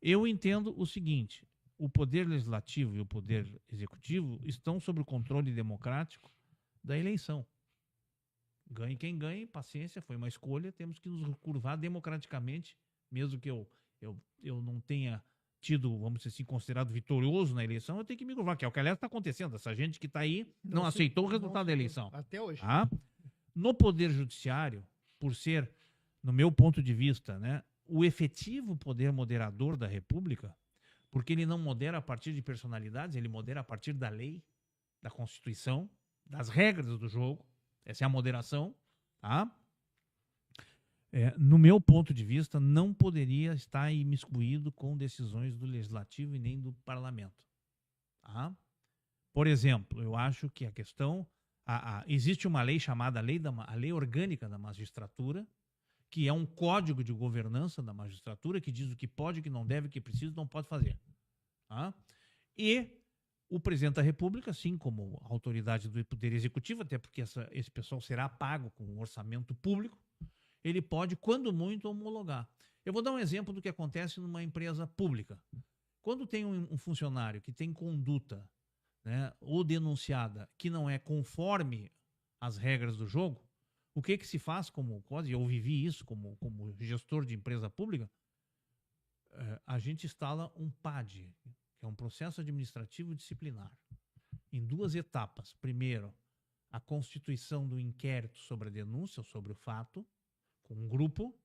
Eu entendo o seguinte: o poder legislativo e o poder executivo estão sob o controle democrático da eleição. Ganhe quem ganhe, paciência, foi uma escolha, temos que nos curvar democraticamente, mesmo que eu não tenha tido, vamos dizer assim, considerado vitorioso na eleição, eu tenho que me curvar, que é o que aliás está acontecendo. Essa gente que está aí não aceitou o resultado da eleição. Até hoje. Tá? No Poder Judiciário, por ser, no meu ponto de vista, né, o efetivo poder moderador da República, porque ele não modera a partir de personalidades, ele modera a partir da lei, da Constituição, das regras do jogo. Essa é a moderação. Tá? No meu ponto de vista, não poderia estar imiscuído com decisões do Legislativo e nem do Parlamento. Tá? Por exemplo, eu acho que a questão... existe uma lei chamada a Lei Orgânica da Magistratura, que é um código de governança da magistratura que diz o que pode, o que não deve, o que precisa, não pode fazer. Tá? E o presidente da República, assim como a autoridade do Poder Executivo, até porque esse pessoal será pago com um orçamento público, ele pode, quando muito, homologar. Eu vou dar um exemplo do que acontece numa empresa pública. Quando tem um funcionário que tem conduta, né, ou denunciada que não é conforme as regras do jogo, o que se faz como coisa, e eu vivi isso como gestor de empresa pública, a gente instala um PAD, que é um processo administrativo disciplinar, em 2 etapas. Primeiro, a constituição do inquérito sobre a denúncia, sobre o fato, com um grupo.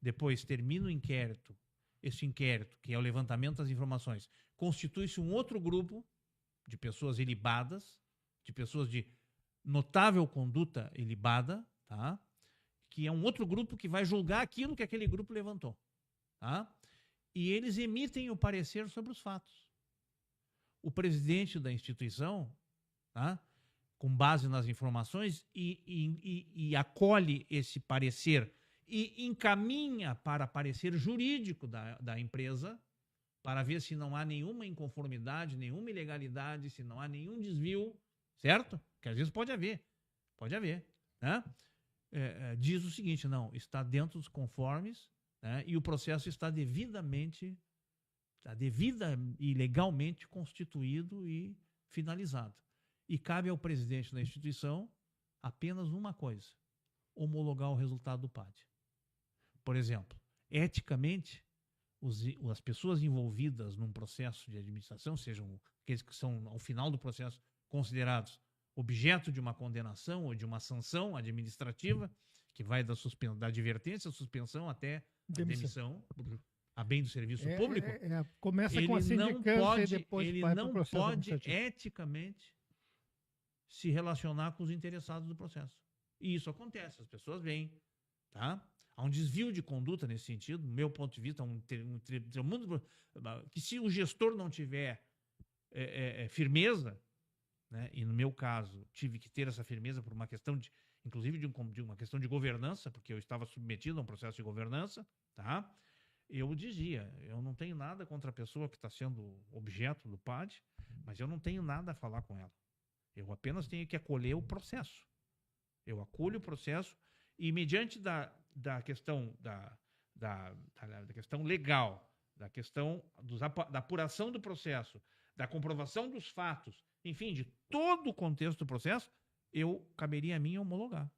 Depois termina o inquérito. Esse inquérito, que é o levantamento das informações, constitui-se um outro grupo de pessoas ilibadas, de pessoas de notável conduta ilibada, tá? Que é um outro grupo que vai julgar aquilo que aquele grupo levantou. Tá? E eles emitem o parecer sobre os fatos. O presidente da instituição, tá? Com base nas informações, e acolhe esse parecer e encaminha para parecer jurídico da empresa, para ver se não há nenhuma inconformidade, nenhuma ilegalidade, se não há nenhum desvio, certo? Que às vezes pode haver, né? Diz o seguinte: não, está dentro dos conformes, né? E o processo está devida e legalmente constituído e finalizado. E cabe ao presidente da instituição apenas uma coisa: homologar o resultado do PAD. Por exemplo, eticamente, as pessoas envolvidas num processo de administração, sejam aqueles que são, ao final do processo, considerados objeto de uma condenação ou de uma sanção administrativa, que vai da advertência, suspensão até a demissão, a bem do serviço público. Começa com a sindicância e depois vai para o processo administrativo. Ele não pode eticamente se relacionar com os interessados do processo. E isso acontece, as pessoas veem, tá? Há um desvio de conduta nesse sentido, do meu ponto de vista, que se o gestor não tiver firmeza, né, e no meu caso tive que ter essa firmeza por uma questão inclusive de uma questão de governança, porque eu estava submetido a um processo de governança, tá? Eu dizia, eu não tenho nada contra a pessoa que está sendo objeto do PAD, mas eu não tenho nada a falar com ela. Eu apenas tenho que acolher o processo. Eu acolho o processo e, mediante da questão da questão legal, da questão da apuração do processo, da comprovação dos fatos, enfim, de todo o contexto do processo, caberia a mim homologar.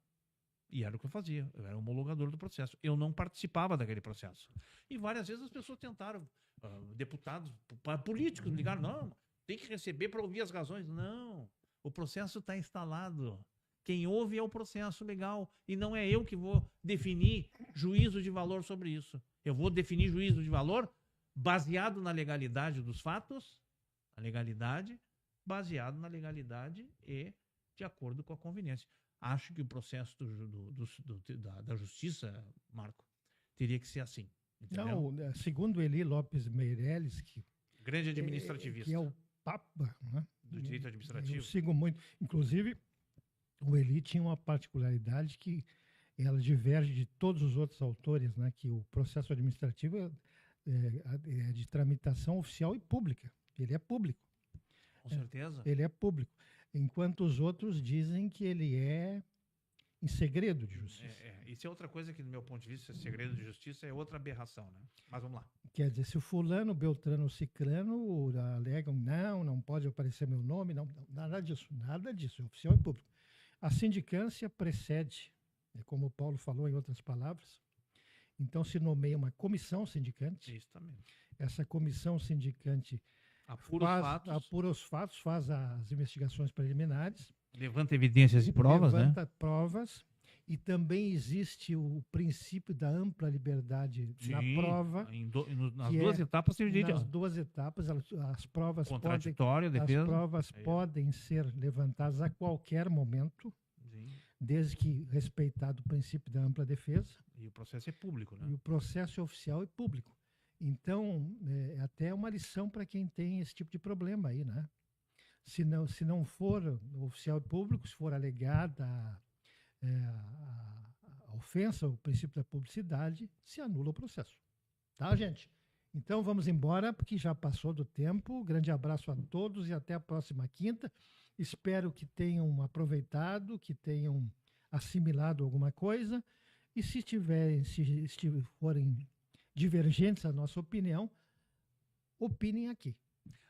E era o que eu fazia. Eu era homologador do processo. Eu não participava daquele processo. E várias vezes as pessoas tentaram, deputados, políticos, me ligaram: não, tem que receber para ouvir as razões. Não, o processo está instalado. Quem ouve é o processo legal. E não é eu que vou definir juízo de valor sobre isso. Eu vou definir juízo de valor baseado na legalidade dos fatos, baseado na legalidade e de acordo com a conveniência. Acho que o processo da justiça, Marco, teria que ser assim. Entendeu? Não, segundo Eli Lopes Meirelles, grande administrativista, que é o papa, né, do direito administrativo. Eu sigo muito. Inclusive, o Eli tinha uma particularidade que ela diverge de todos os outros autores, né, que o processo administrativo é de tramitação oficial e pública. Ele é público. Com certeza. Ele é público. Enquanto os outros dizem que ele é em segredo de justiça. Isso é outra coisa que, do meu ponto de vista, segredo de justiça é outra aberração, né? Mas vamos lá. Quer dizer, se o fulano, Beltrano ou Cicrano alegam, não pode aparecer meu nome, não, nada disso, é oficial e público. A sindicância precede, como o Paulo falou em outras palavras, então se nomeia uma comissão sindicante. Isso também. Essa comissão sindicante apura os fatos, faz as investigações preliminares. Levanta evidências e provas, levanta provas. E também existe o princípio da ampla liberdade na prova. Nas duas etapas se divide. Nas duas etapas, as provas defesa. Podem ser levantadas a qualquer momento, desde que respeitado o princípio da ampla defesa. E o processo é público, né? E o processo é oficial e público. Então, é até uma lição para quem tem esse tipo de problema aí, né? Se não for oficial e público, se for alegada a ofensa, o princípio da publicidade, se anula o processo. Tá, gente? Então vamos embora, porque já passou do tempo. Grande abraço a todos e até a próxima quinta. Espero que tenham aproveitado, que tenham assimilado alguma coisa. E se forem divergentes a nossa opinião, opinem aqui.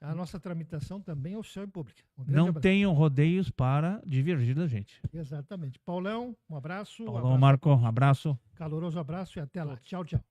A nossa tramitação também é oficial e pública. Não tenham rodeios para divergir da gente. Exatamente. Paulão, um abraço. Paulão, Marco, um abraço. Caloroso abraço e até lá. Tchau, tchau.